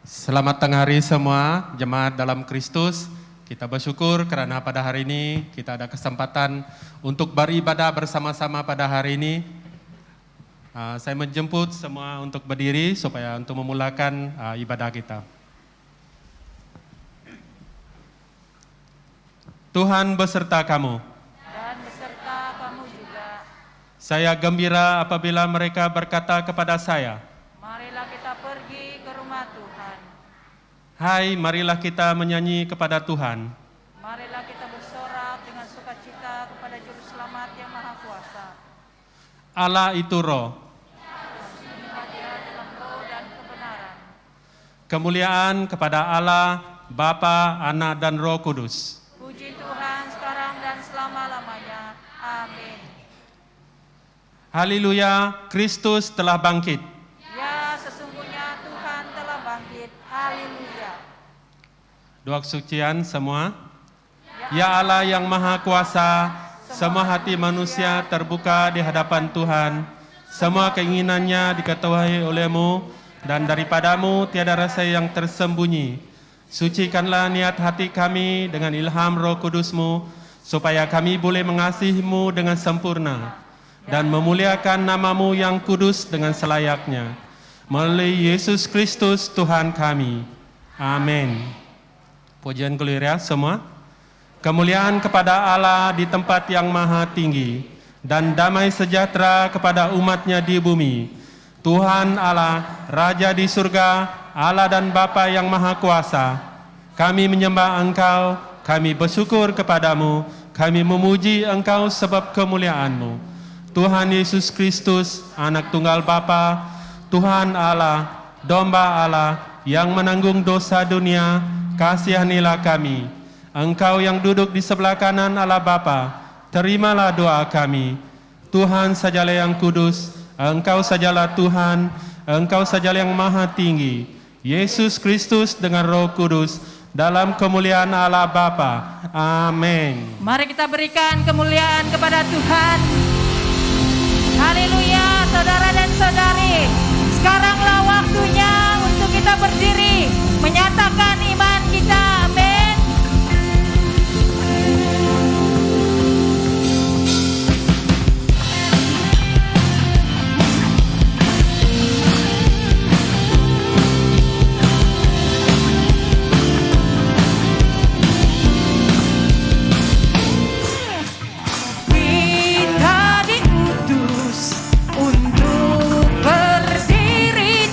Selamat tengah hari semua, jemaat dalam Kristus. Kita bersyukur karena pada hari ini kita ada kesempatan untuk beribadah bersama-sama pada hari ini. Saya menjemput semua untuk berdiri supaya untuk memulakan ibadah kita. Tuhan beserta kamu. Dan beserta kamu juga. Saya gembira apabila mereka berkata kepada saya, Marilah kita pergi ke rumah Tuhan. hai, marilah kita menyanyi kepada Tuhan. Marilah kita bersorak dengan sukacita kepada Juru Selamat yang Maha Kuasa. Allah itu roh. Sembah Dia dalam roh dan kebenaran. Kemuliaan kepada Allah, Bapa, Anak, dan Roh Kudus. Puji Tuhan sekarang dan selama-lamanya. Amin. Haleluya, Kristus telah bangkit. Ya, sesungguhnya Tuhan telah bangkit. Haleluya. Doa kesucian semua. Ya Allah yang Maha Kuasa, semua hati manusia terbuka di hadapan Tuhan. Semua keinginannya diketahui oleh-Mu, dan daripadamu tiada rasa yang tersembunyi. Sucikanlah niat hati kami dengan ilham Roh Kudus-Mu, supaya kami boleh mengasihi-Mu dengan sempurna dan memuliakan nama-Mu yang kudus dengan selayaknya. Melalui Yesus Kristus Tuhan kami. Amin. Pujian gereja semua. Kemuliaan kepada Allah di tempat yang maha tinggi, dan damai sejahtera kepada umat-Nya di bumi. Tuhan Allah, Raja di surga, Allah dan Bapa yang Maha Kuasa, kami menyembah Engkau, kami bersyukur kepadamu, kami memuji Engkau sebab kemuliaan-Mu. Tuhan Yesus Kristus, Anak Tunggal Bapa, Tuhan Allah, Domba Allah, yang menanggung dosa dunia, kasihanilah kami. Engkau yang duduk di sebelah kanan Allah Bapa, terimalah doa kami. Tuhan sajalah yang kudus, Engkau sajalah Tuhan, Engkau sajalah yang maha tinggi. Yesus Kristus dengan Roh Kudus, dalam kemuliaan Allah Bapa. Amin. Mari kita berikan kemuliaan kepada Tuhan. Haleluya, saudara dan saudari. Sekaranglah waktunya untuk kita berdiri, menyatakan iman kita. Amin. Kita diutus untuk berdiri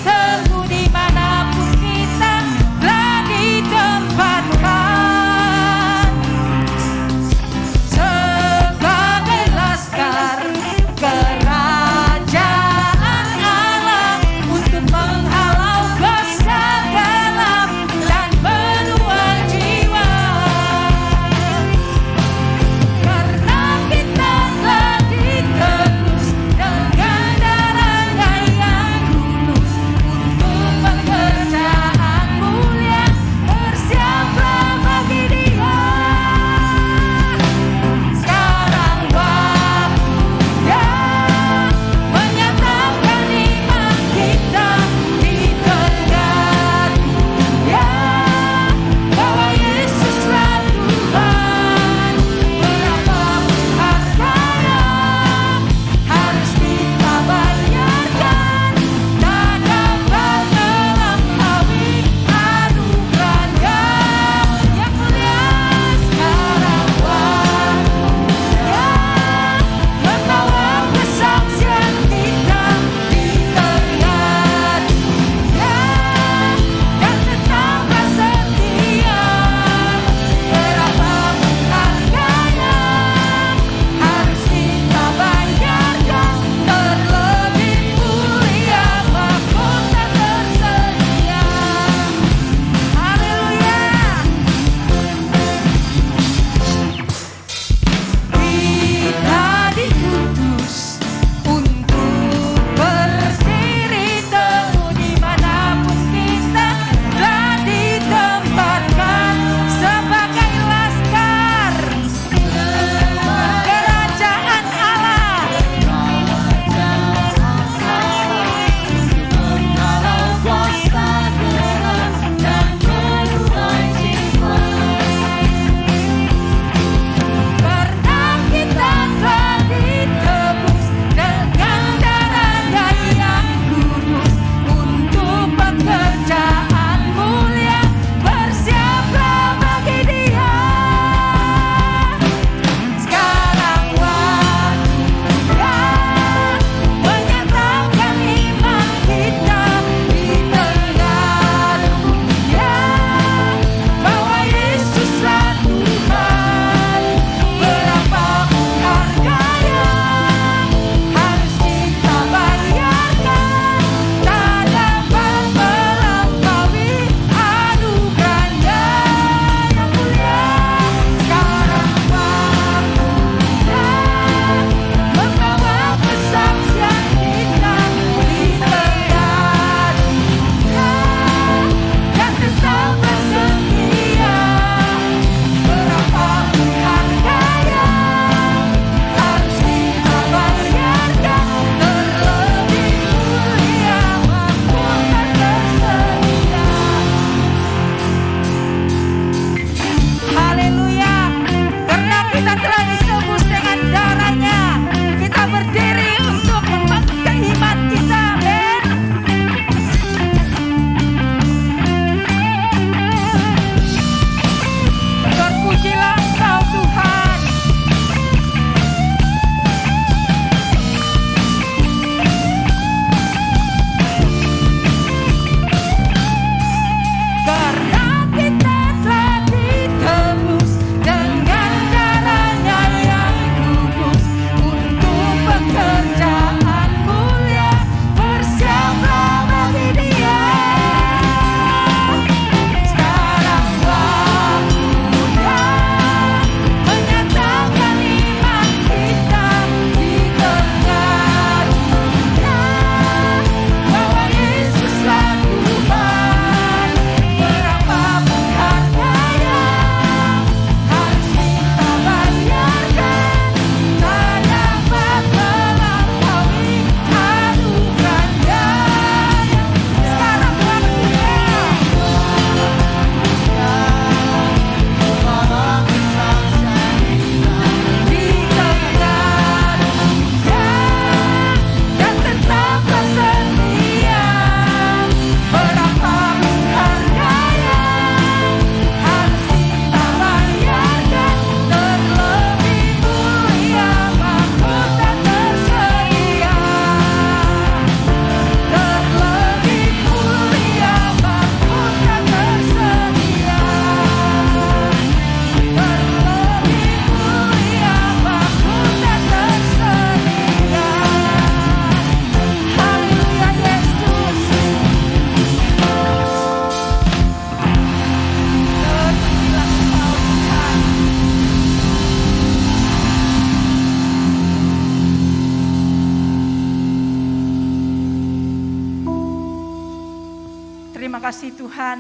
Terima kasih Tuhan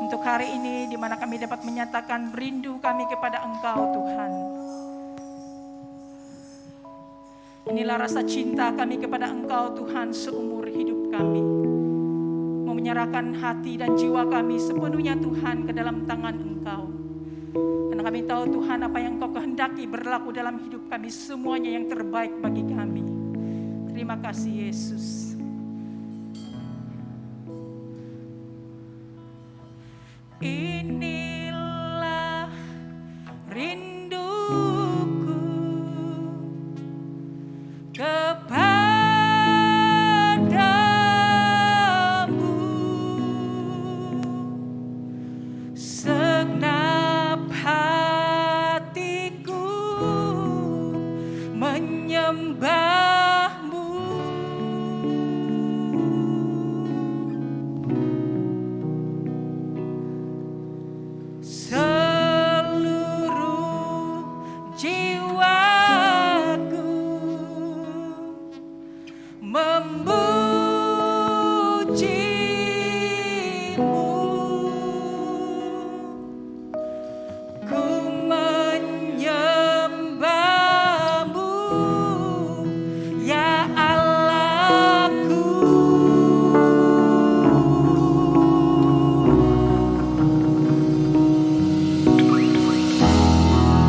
untuk hari ini di mana kami dapat menyatakan rindu kami kepada Engkau Tuhan. Inilah rasa cinta kami kepada Engkau Tuhan seumur hidup kami. Mau menyerahkan hati dan jiwa kami sepenuhnya Tuhan ke dalam tangan Engkau. Karena kami tahu Tuhan apa yang Engkau kehendaki berlaku dalam hidup kami, semuanya yang terbaik bagi kami. Terima kasih Yesus. Inilah rinduku kepadamu, segenap hatiku menyembahmu. Seluruh jiwaku memujimu, ku menyembahmu ya Allahku.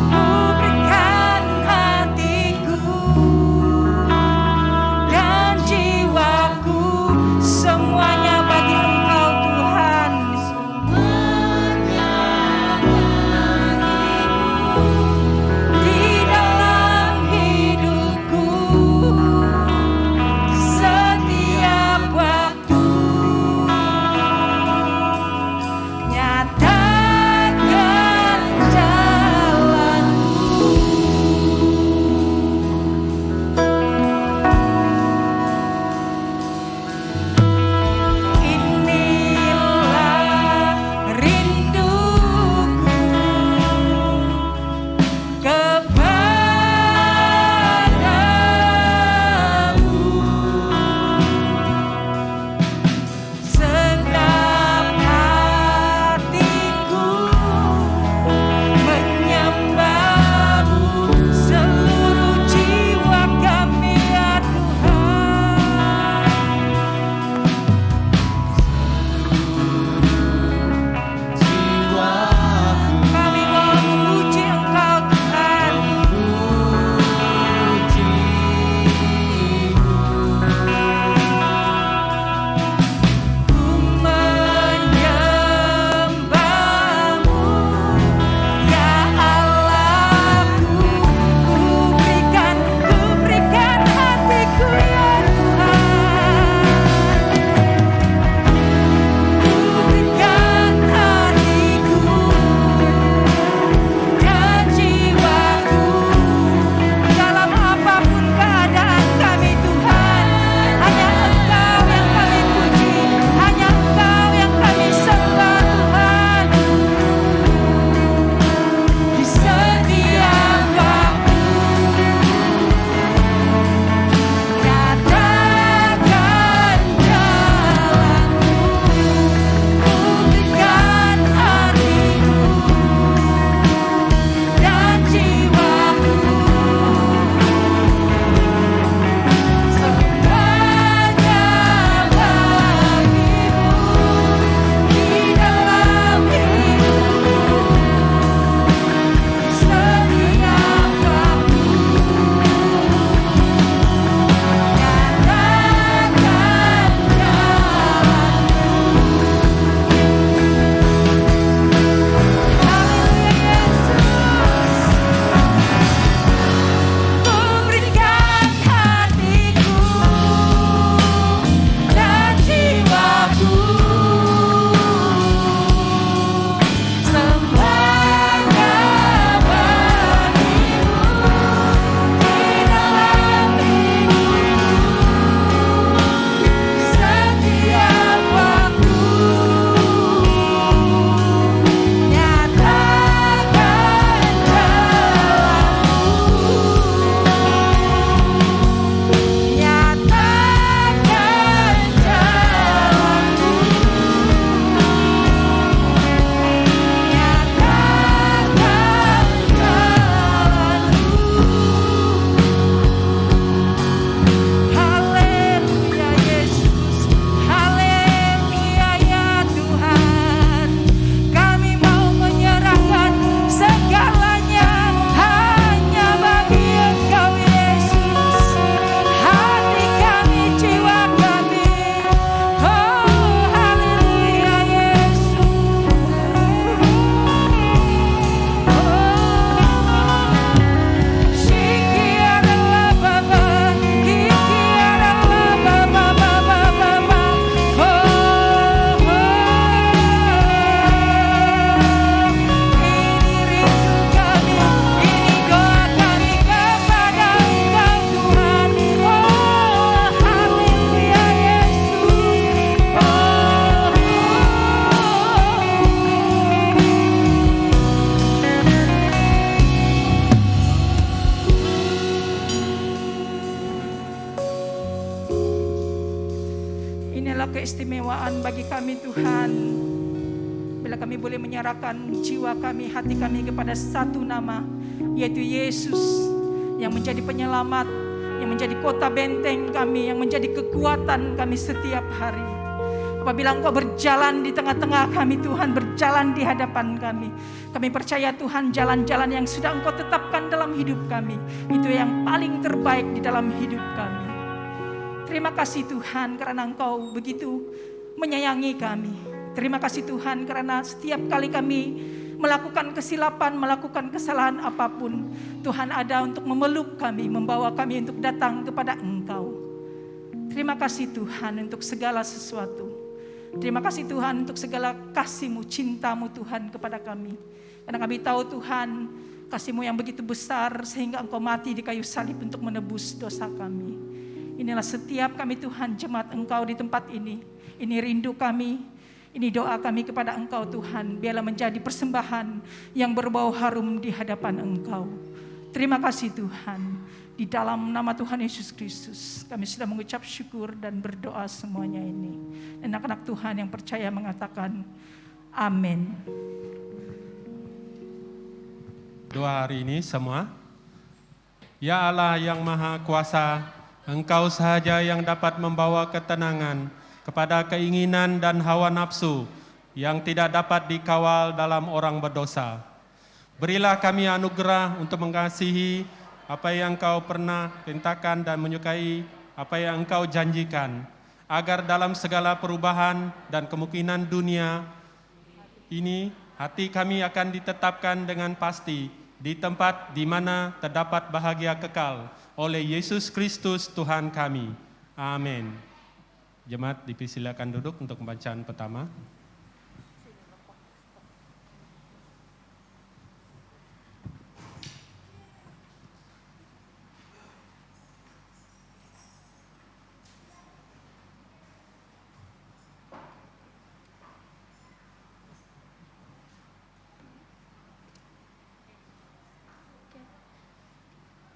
Berikan hatiku dan jiwaku semuanya keistimewaan bagi kami Tuhan, bila kami boleh menyerahkan jiwa kami, hati kami kepada satu nama, yaitu Yesus, yang menjadi penyelamat, yang menjadi kota benteng kami, yang menjadi kekuatan kami setiap hari. Apabila Engkau berjalan di tengah-tengah kami Tuhan, berjalan di hadapan kami, kami percaya Tuhan, jalan-jalan yang sudah Engkau tetapkan dalam hidup kami, itu yang paling terbaik di dalam hidup kami. Terima kasih Tuhan karena Engkau begitu menyayangi kami. Terima kasih Tuhan karena setiap kali kami melakukan kesilapan, melakukan kesalahan apapun, Tuhan ada untuk memeluk kami, membawa kami untuk datang kepada Engkau. Terima kasih Tuhan untuk segala sesuatu. Terima kasih Tuhan untuk segala kasih-Mu, cinta-Mu Tuhan kepada kami. Karena kami tahu Tuhan, kasih-Mu yang begitu besar sehingga Engkau mati di kayu salib untuk menebus dosa kami. Inilah setiap kami Tuhan, jemaat Engkau di tempat ini. Ini rindu kami, ini doa kami kepada Engkau Tuhan. Biarlah menjadi persembahan yang berbau harum di hadapan Engkau. Terima kasih Tuhan. Di dalam nama Tuhan Yesus Kristus, kami sudah mengucap syukur dan berdoa semuanya ini. Dan anak-anak Tuhan yang percaya mengatakan, amin. Doa hari ini semua. Ya Allah yang Maha Kuasa, Engkau sahaja yang dapat membawa ketenangan kepada keinginan dan hawa nafsu yang tidak dapat dikawal dalam orang berdosa. Berilah kami anugerah untuk mengasihi apa yang Engkau pernah perintahkan dan menyukai apa yang Engkau janjikan, agar dalam segala perubahan dan kemungkinan dunia ini, hati kami akan ditetapkan dengan pasti di tempat di mana terdapat bahagia kekal oleh Yesus Kristus Tuhan kami. Amin. Jemaat dipersilakan duduk untuk pembacaan pertama.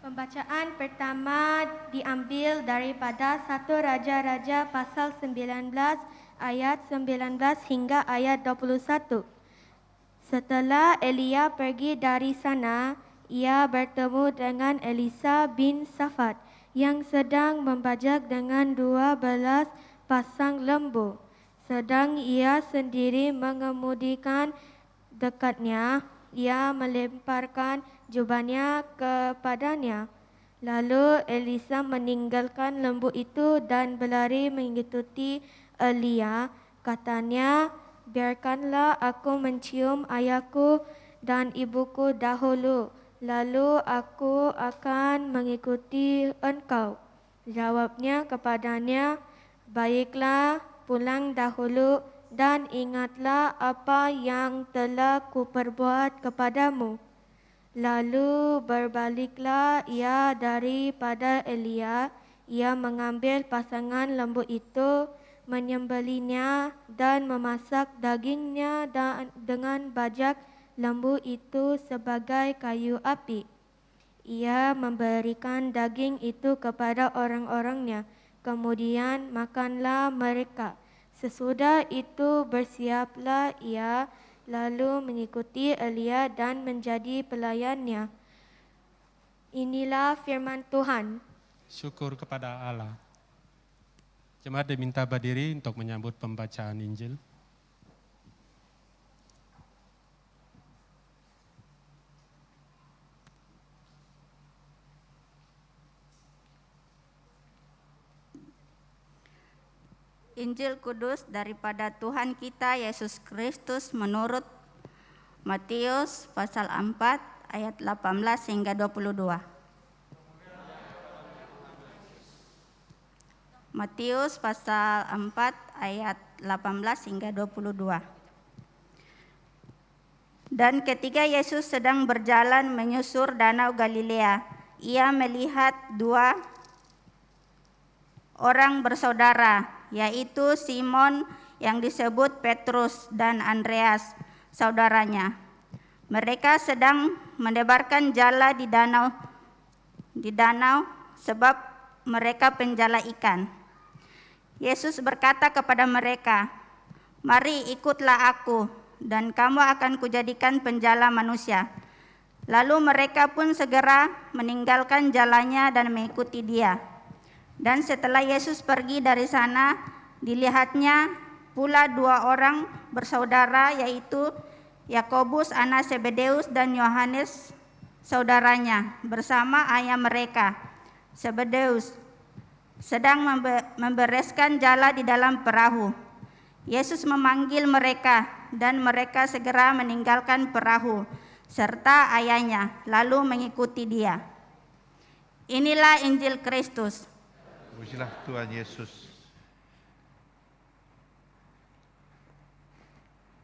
Pembacaan pertama diambil daripada 1 Raja-Raja pasal 19 ayat 19 hingga ayat 21. Setelah Elia pergi dari sana, ia bertemu dengan Elisa bin Safat yang sedang membajak dengan 12 pasang lembu. Sedang ia sendiri mengemudikan dekatnya, ia melemparkan jubahnya kepadanya. Lalu Elisa meninggalkan lembu itu dan berlari mengikuti Elia. Katanya, biarkanlah aku mencium ayahku dan ibuku dahulu, lalu aku akan mengikuti engkau. Jawabnya kepadanya, baiklah, pulang dahulu dan ingatlah apa yang telah kuperbuat kepadamu. Lalu berbaliklah ia daripada Elia. Ia mengambil pasangan lembu itu, menyembelihnya dan memasak dagingnya dengan bajak lembu itu sebagai kayu api. Ia memberikan daging itu kepada orang-orangnya. Kemudian makanlah mereka. Sesudah itu bersiaplah ia, lalu mengikuti Elia dan menjadi pelayannya. Inilah firman Tuhan. Syukur kepada Allah. Jemaat diminta berdiri untuk menyambut pembacaan Injil. Injil Kudus daripada Tuhan kita Yesus Kristus menurut Matius pasal 4 ayat 18 hingga 22. Matius pasal 4 ayat 18 hingga 22. Dan ketika Yesus sedang berjalan menyusur danau Galilea, ia melihat 2 orang bersaudara, yaitu Simon yang disebut Petrus dan Andreas, saudaranya. Mereka sedang menebarkan jala di danau sebab mereka penjala ikan. Yesus berkata kepada mereka, "Mari ikutlah aku, dan kamu akan kujadikan penjala manusia." Lalu mereka pun segera meninggalkan jalannya dan mengikuti Dia. Dan setelah Yesus pergi dari sana, dilihatnya pula 2 orang bersaudara, yaitu Yakobus anak Zebedeus dan Yohanes saudaranya, bersama ayah mereka Zebedeus, sedang membereskan jala di dalam perahu. Yesus memanggil mereka, dan mereka segera meninggalkan perahu serta ayahnya, lalu mengikuti Dia. Inilah Injil Kristus. Pujilah Tuhan Yesus.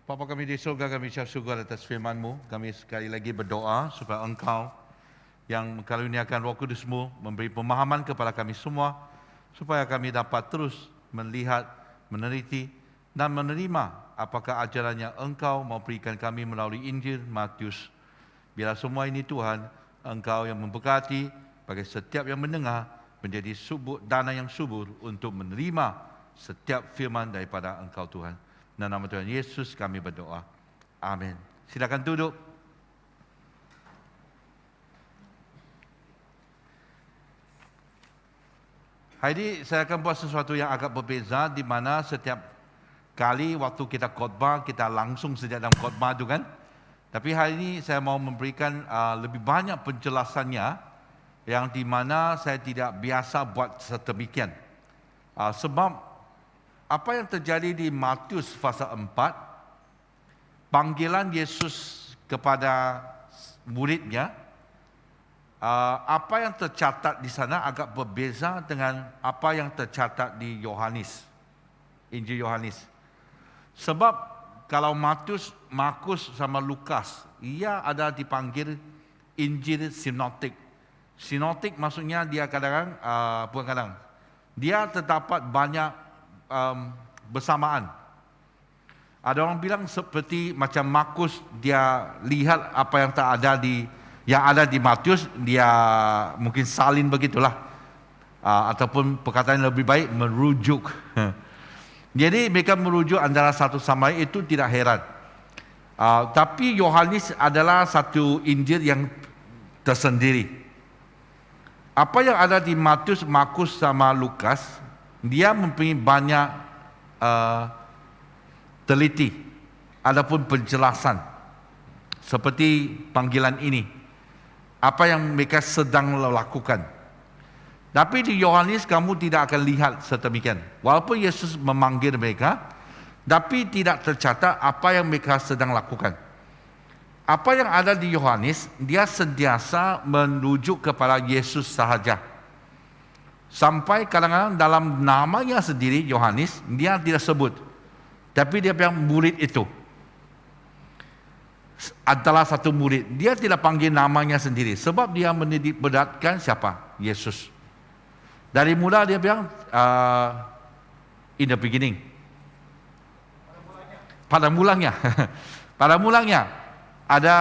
Bapa kami di surga, kami ucap syukur atas firman-Mu. Kami sekali lagi berdoa supaya Engkau yang mengkaruniakan Roh Kudus-Mu memberi pemahaman kepada kami semua, supaya kami dapat terus melihat, meneliti dan menerima apakah ajaran yang Engkau mau berikan kami melalui Injil Matius. Biar semua ini Tuhan, Engkau yang memberkati bagi setiap yang mendengar, menjadi dana yang subur untuk menerima setiap firman daripada Engkau Tuhan. Dalam nama Tuhan Yesus kami berdoa. Amin. Silakan duduk. Hari ini saya akan buat sesuatu yang agak berbeza, di mana setiap kali waktu kita khotbah, kita langsung sejak dalam khotbah itu kan. Tapi hari ini saya mau memberikan lebih banyak penjelasannya, yang di mana saya tidak biasa buat sedemikian. Sebab apa yang terjadi di Matius pasal 4, panggilan Yesus kepada muridnya, apa yang tercatat di sana agak berbeza dengan apa yang tercatat di Yohanes, Injil Yohanes. Sebab kalau Matius, Markus sama Lukas, ia ada dipanggil Injil sinoptik. Sinoptik maksudnya dia kadang-kadang, dia terdapat banyak bersamaan. Ada orang bilang seperti macam Markus, dia lihat apa yang tak ada yang ada di Matius, dia mungkin salin begitulah, ataupun perkataan yang lebih baik merujuk. Jadi mereka merujuk antara satu sama lain, itu tidak heran. Tapi Yohanes adalah satu Injil yang tersendiri. Apa yang ada di Matius, Markus sama Lukas, dia mempunyai banyak teliti, adapun penjelasan seperti panggilan ini, apa yang mereka sedang lakukan. Tapi di Yohanes kamu tidak akan lihat sedemikian. Walaupun Yesus memanggil mereka, tapi tidak tercatat apa yang mereka sedang lakukan. Apa yang ada di Yohanes, dia sentiasa merujuk kepada Yesus sahaja. Sampai kadang-kadang dalam namanya sendiri Yohanes, dia tidak sebut, tapi dia bilang murid itu adalah satu murid. Dia tidak panggil namanya sendiri, sebab dia menitik beratkan siapa? Yesus. Dari mula dia bilang in the beginning, pada mulanya pada mulanya ada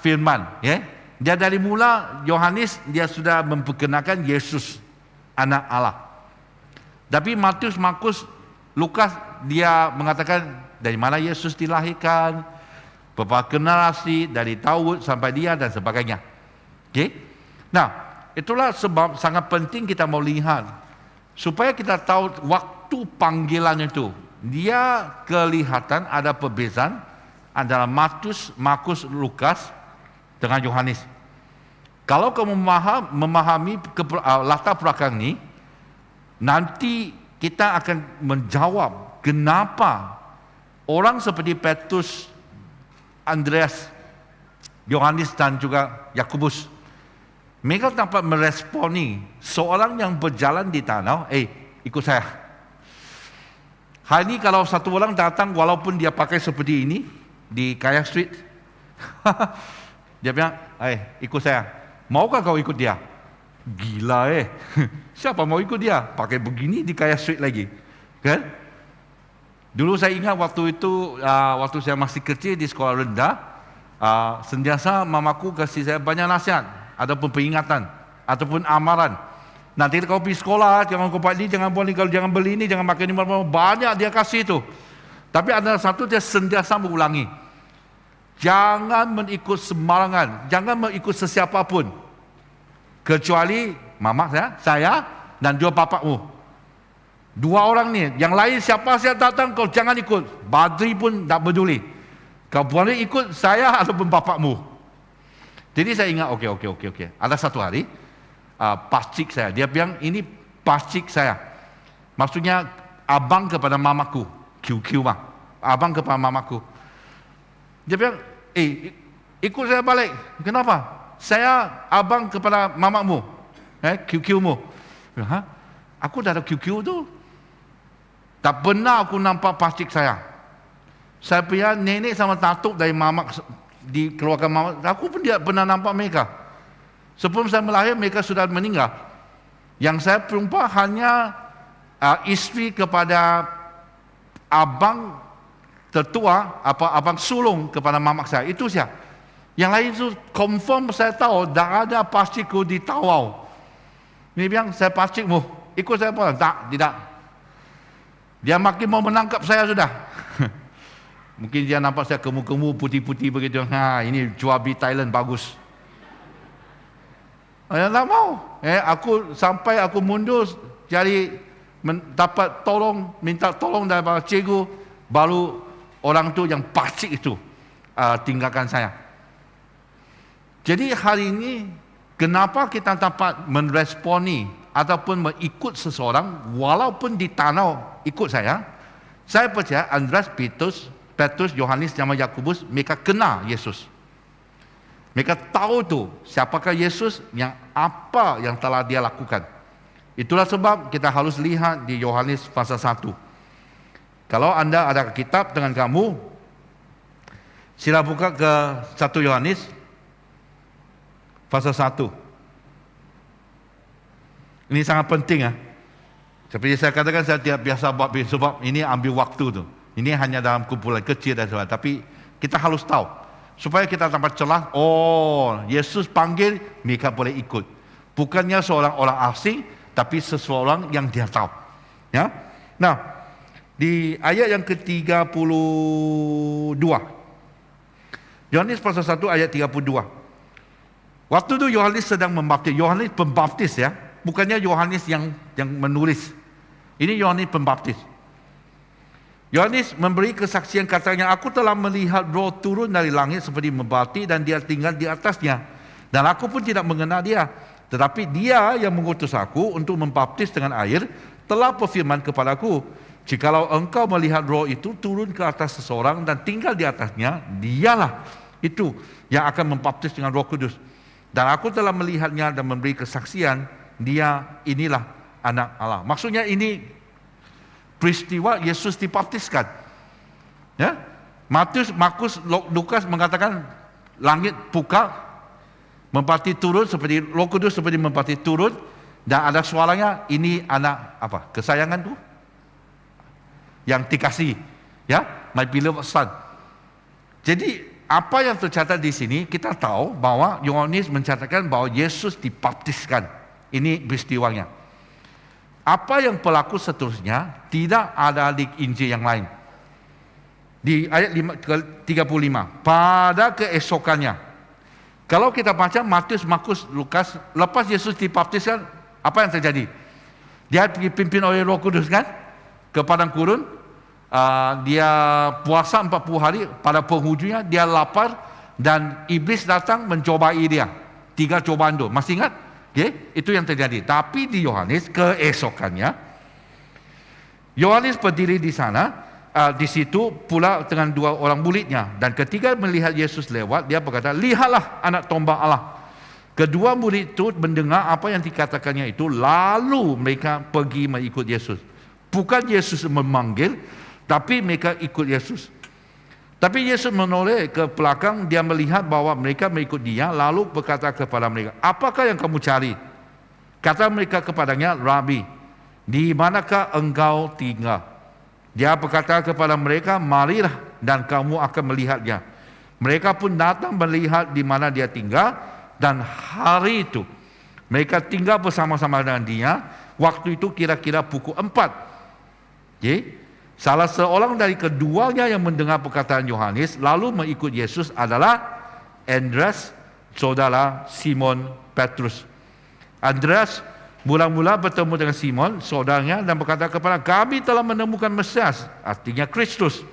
firman, ya. Dia dari mula Yohanes dia sudah memperkenalkan Yesus anak Allah. Tapi Matius, Markus, Lukas dia mengatakan dari mana Yesus dilahirkan, beberapa generasi dari Daud sampai dia dan sebagainya. Okay? Nah, itulah sebab sangat penting kita mau lihat supaya kita tahu waktu panggilan itu. Dia kelihatan ada perbezaan antara Matius, Markus, Lukas dengan Yohanes. Kalau kamu memahami latar belakang ini, nanti kita akan menjawab kenapa orang seperti Petrus, Andreas, Yohanes dan juga Yakobus, mereka dapat meresponi seorang yang berjalan di tanah, ikut saya. Hari ini kalau satu orang datang walaupun dia pakai seperti ini di Kaya Street, dia bilang, ikut saya. Maukah kau ikut dia? Gila siapa mau ikut dia? Pakai begini di Kaya Street lagi, kan? Dulu saya ingat waktu itu, waktu saya masih kecil di sekolah rendah, sentiasa mamaku kasih saya banyak nasihat, ataupun peringatan, ataupun amaran. Nanti kau pergi sekolah, jangan kau buat ini, jangan buat ini, kalau jangan beli ini, jangan makan ini, banyak dia kasih itu. Tapi ada satu dia sentiasa mengulangi. Jangan mengikut sembarangan, jangan mengikut sesiapa pun. Kecuali mama saya dan dua bapakmu. Dua orang ni, yang lain siapa saya datang kau jangan ikut. Badri pun tak peduli. Kau boleh ikut saya ataupun bapakmu. Jadi saya ingat, okey. Ada satu hari, pakcik saya, dia bilang ini pakcik saya. Maksudnya abang kepada mamaku, QQ bang. Abang kepada mamaku. Dia bilang, ikut saya balik. Kenapa? Saya abang kepada mamamu, QQ-mu. Ha? Aku dah ada QQ tu. Tak pernah aku nampak pakcik saya. Saya punya nenek sama tatuk dari mamak di keluarga mamak. Aku pun tidak pernah nampak mereka. Sebelum saya melahir mereka sudah meninggal. Yang saya perempuan hanya isteri kepada abang tertua, abang sulung kepada mamak saya. Itu saja. Yang lain itu confirm saya tahu dah ada pakcikku di Tawau. Dia bilang saya pakcikmu, ikut saya apa? Tak, tidak. Dia makin mau menangkap saya sudah. Mungkin dia nampak saya kemu-kemu putih-putih begitu. Ini Juabi Thailand bagus. Saya tak mau. Aku sampai aku mundur cari dapat tolong, minta tolong daripada cikgu, baru orang tu yang pakcik itu tinggalkan saya. Jadi hari ini kenapa kita dapat meresponi ataupun mengikut seseorang walaupun di tanah ikut saya percaya Andreas, Petrus, Yohanes, sama Yakobus, mereka kenal Yesus. Mereka tahu tu siapakah Yesus, yang apa yang telah dia lakukan. Itulah sebab kita harus lihat di Yohanes pasal 1. Kalau anda ada kitab dengan kamu, sila buka ke 1 Yohanes pasal 1. Ini sangat penting ya. Seperti saya katakan, saya tidak biasa buat sebab ini ambil waktu tu. Ini hanya dalam kumpulan kecil dan sebagainya. Tapi kita harus tahu supaya kita dapat celah. Oh, Yesus panggil, mereka boleh ikut. Bukannya seorang orang asing, tapi seseorang yang dia tahu. Ya. Nah, di ayat yang ke-32. Yohanes pasal 1 ayat 32. Waktu itu Yohanes sedang membaptis. Yohanes pembaptis ya. Bukannya Yohanes yang menulis. Ini Yohanes pembaptis. Yohanes memberi kesaksian katanya, aku telah melihat roh turun dari langit seperti membati dan dia tinggal di atasnya. Dan aku pun tidak mengenal dia. Tetapi dia yang mengutus aku untuk membaptis dengan air telah berfirman kepadaku, jikalau engkau melihat roh itu turun ke atas seseorang dan tinggal di atasnya, dialah itu yang akan membaptis dengan Roh Kudus. Dan aku telah melihatnya dan memberi kesaksian, dia inilah anak Allah. Maksudnya ini peristiwa Yesus dibaptiskan. Ya? Matius, Markus, Lukas mengatakan langit buka, membaptis turun seperti Roh Kudus seperti membaptis turun, dan ada suaranya, ini anak apa? Kesayanganku yang dikasihi. Ya, my beloved son. Jadi apa yang tercatat di sini, kita tahu bahwa Yohanes mencatatkan bahwa Yesus dibaptiskan. Ini peristiwanya. Apa yang berlaku seterusnya tidak ada di Injil yang lain. Di ayat 35, pada keesokannya. Kalau kita baca Matius, Markus, Lukas, lepas Yesus dibaptiskan, apa yang terjadi? Dia dipimpin oleh Roh Kudus kan ke padang gurun. Dia puasa 40 hari, pada penghujungnya dia lapar dan iblis datang mencobai dia. 3 cobaan itu, masih ingat? Okay? Itu yang terjadi. Tapi di Yohanes keesokannya, Yohanes berdiri di sana, di situ pula dengan 2 orang muridnya, dan ketika melihat Yesus lewat, dia berkata, lihatlah anak domba Allah. Kedua murid itu mendengar apa yang dikatakannya itu, lalu mereka pergi mengikut Yesus. Bukan Yesus memanggil, tapi mereka ikut Yesus. Tapi Yesus menoleh ke belakang, dia melihat bahwa mereka mengikut dia, lalu berkata kepada mereka, apakah yang kamu cari? Kata mereka kepadanya, Rabi, di manakah engkau tinggal? Dia berkata kepada mereka, marilah dan kamu akan melihatnya. Mereka pun datang melihat di mana dia tinggal, dan hari itu Mereka tinggal bersama-sama dengan dia. Waktu itu kira-kira pukul 4. Okay? Salah seorang dari keduanya yang mendengar perkataan Yohanes lalu mengikut Yesus adalah Andreas, saudara Simon Petrus. Andreas mula-mula bertemu dengan Simon, saudaranya, dan berkata kepada, kami telah menemukan Mesias, artinya Kristus.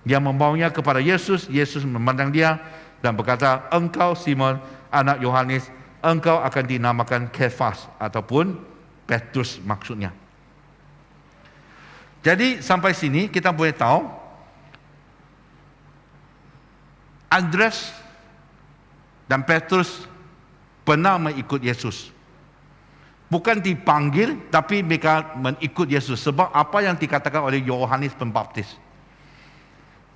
Dia membawanya kepada Yesus. Yesus memandang dia dan berkata, engkau Simon, anak Yohanes, engkau akan dinamakan Kefas, ataupun Petrus maksudnya. Jadi sampai sini kita boleh tahu Andreas dan Petrus pernah mengikut Yesus. Bukan dipanggil, tapi mereka mengikut Yesus. Sebab apa yang dikatakan oleh Yohanes Pembaptis.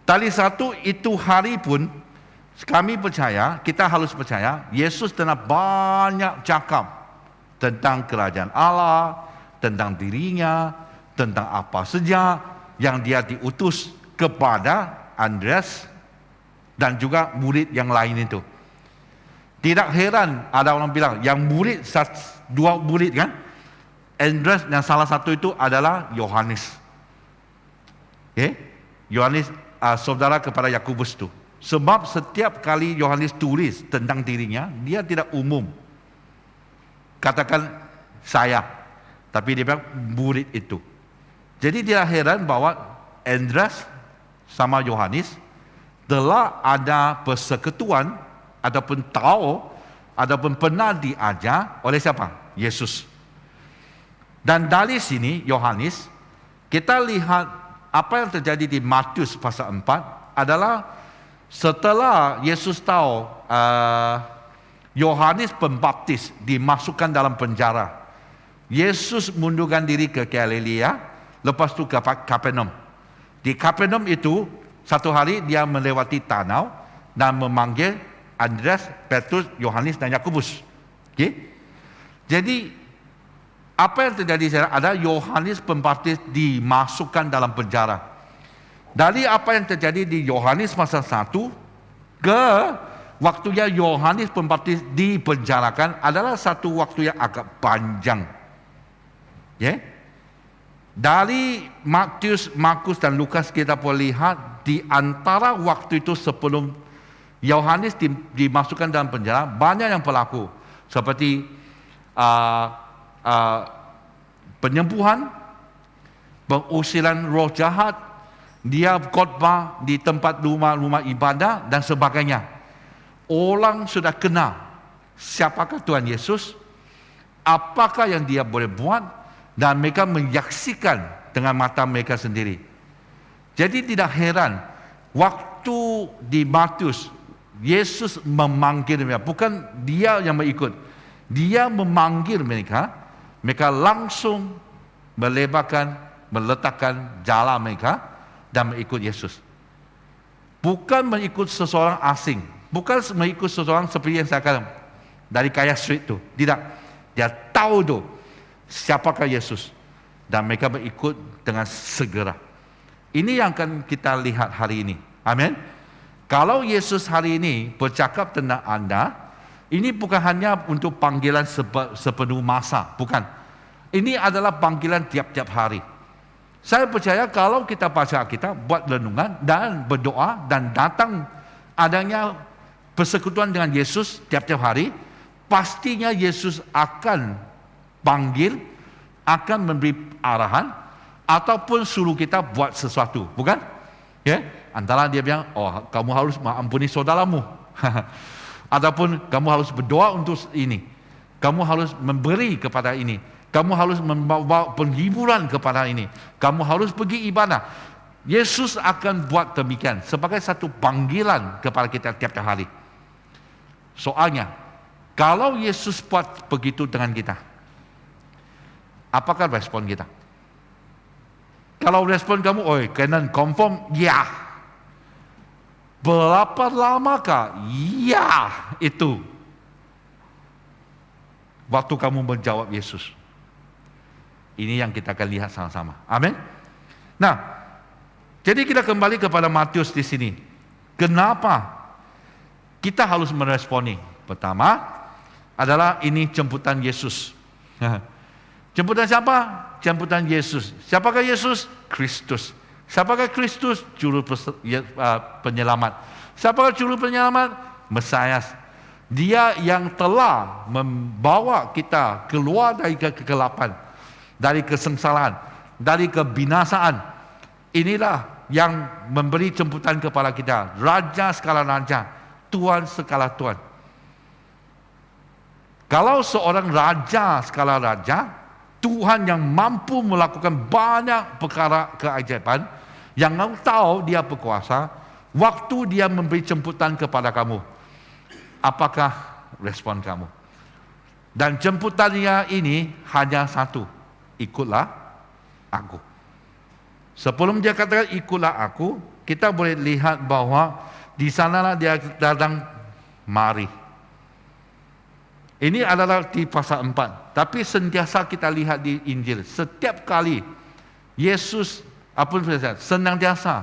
Tali satu itu hari pun kami percaya, kita harus percaya, Yesus telah banyak cakap tentang kerajaan Allah, tentang dirinya, tentang apa saja yang dia diutus kepada Andreas dan juga murid yang lain itu. Tidak heran ada orang bilang, yang murid, dua murid kan, Andreas dan salah satu itu adalah Yohanes. Okay? Yohanes saudara kepada Yakobus itu. Sebab setiap kali Yohanes tulis tentang dirinya, dia tidak umum katakan saya, tapi dia bilang murid itu. Jadi tidak heran bahwa Andreas sama Yohanes telah ada persekutuan ataupun tahu ataupun pernah diajar oleh siapa? Yesus. Dan dari sini Yohanes, kita lihat apa yang terjadi di Matius pasal 4 adalah setelah Yesus tahu Yohanes Pembaptis dimasukkan dalam penjara, Yesus mundurkan diri ke Galilea, lepas itu ke Kapernaum. Di Kapernaum itu satu hari dia melewati danau dan memanggil Andreas, Petrus, Yohanes dan Yakobus. Okay? Jadi apa yang terjadi sekarang ada Yohanes Pembaptis dimasukkan dalam penjara. Dari apa yang terjadi di Yohanes pasal 1 ke waktunya Yohanes Pembaptis dipenjarakan adalah satu waktu yang agak panjang. Ya? Dari Matius, Markus dan Lukas kita boleh lihat di antara waktu itu sebelum Yohanes dimasukkan dalam penjara, banyak yang berlaku seperti penyembuhan, pengusiran roh jahat, dia khotbah di tempat rumah-rumah ibadah dan sebagainya. Orang sudah kenal siapakah Tuhan Yesus, apakah yang dia boleh buat, dan mereka menyaksikan dengan mata mereka sendiri. Jadi tidak heran waktu di Matius Yesus memanggil mereka, bukan dia yang mengikut, dia memanggil mereka, mereka langsung meletakkan jala mereka dan mengikut Yesus. Bukan mengikut seseorang asing, bukan mengikut seseorang seperti yang saya katakan dari Kaya Street itu. Tidak, dia tahu tu siapakah Yesus dan mereka mengikut dengan segera. Ini yang akan kita lihat hari ini. Amin. Kalau Yesus hari ini bercakap tentang anda, ini bukan hanya untuk panggilan sepenuh masa, bukan. Ini adalah panggilan tiap-tiap hari. Saya percaya kalau kita baca Alkitab, buat renungan dan berdoa dan datang adanya persekutuan dengan Yesus tiap-tiap hari, pastinya Yesus akan panggil, akan memberi arahan ataupun suruh kita buat sesuatu, bukan? Ya, antara dia bilang, oh kamu harus mengampuni saudaramu, ataupun kamu harus berdoa untuk ini, kamu harus memberi kepada ini, kamu harus membawa penghiburan kepada ini, kamu harus pergi ibadah. Yesus akan buat demikian sebagai satu panggilan kepada kita tiap-tiap hari. Soalnya, kalau Yesus buat begitu dengan kita, apakah respon kita? Kalau respon kamu, oh kena confirm, ya. Berapa lamakah? Ya, itu. Waktu kamu menjawab Yesus. Ini yang kita akan lihat sama-sama. Amin. Nah, jadi kita kembali kepada Matius di sini. Kenapa kita harus meresponi? Pertama adalah ini jemputan Yesus. Jemputan siapa? Jemputan Yesus. Siapakah Yesus? Kristus. Siapakah Kristus? Juru penyelamat. Siapakah juru penyelamat? Mesias. Dia yang telah membawa kita keluar dari kegelapan, dari kesengsaraan, dari kebinasaan. Inilah yang memberi jemputan kepada kita. Raja segala raja, Tuhan segala Tuhan. Kalau seorang raja segala raja, Tuhan yang mampu melakukan banyak perkara keajaiban, yang kamu tahu dia berkuasa, waktu dia memberi jemputan kepada kamu, apakah respon kamu? Dan jemputannya ini hanya satu, ikutlah aku. Sebelum dia katakan ikutlah aku, kita boleh lihat bahwa di sanalah dia datang, mari. Ini adalah di pasal 4. Tapi sentiasa kita lihat di Injil, setiap kali Yesus, senantiasa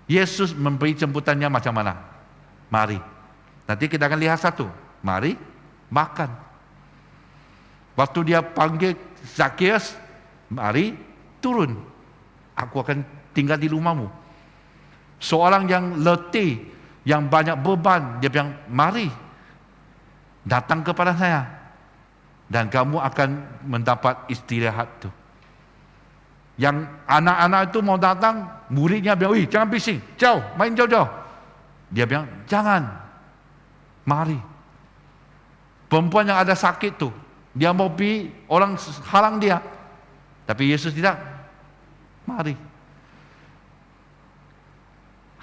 Yesus memberi jemputannya macam mana? Mari. Nanti kita akan lihat satu, mari makan. Waktu dia panggil Zakheus, mari turun, aku akan tinggal di rumahmu. Seorang yang letih, yang banyak beban, dia bilang, mari datang kepada saya, dan kamu akan mendapat istirahat itu. Yang anak-anak itu mau datang, muridnya bilang, wih jangan bising, jauh, main jauh-jauh. Dia bilang, jangan, mari. Perempuan yang ada sakit tu, dia mau pergi, orang halang dia, tapi Yesus tidak, mari.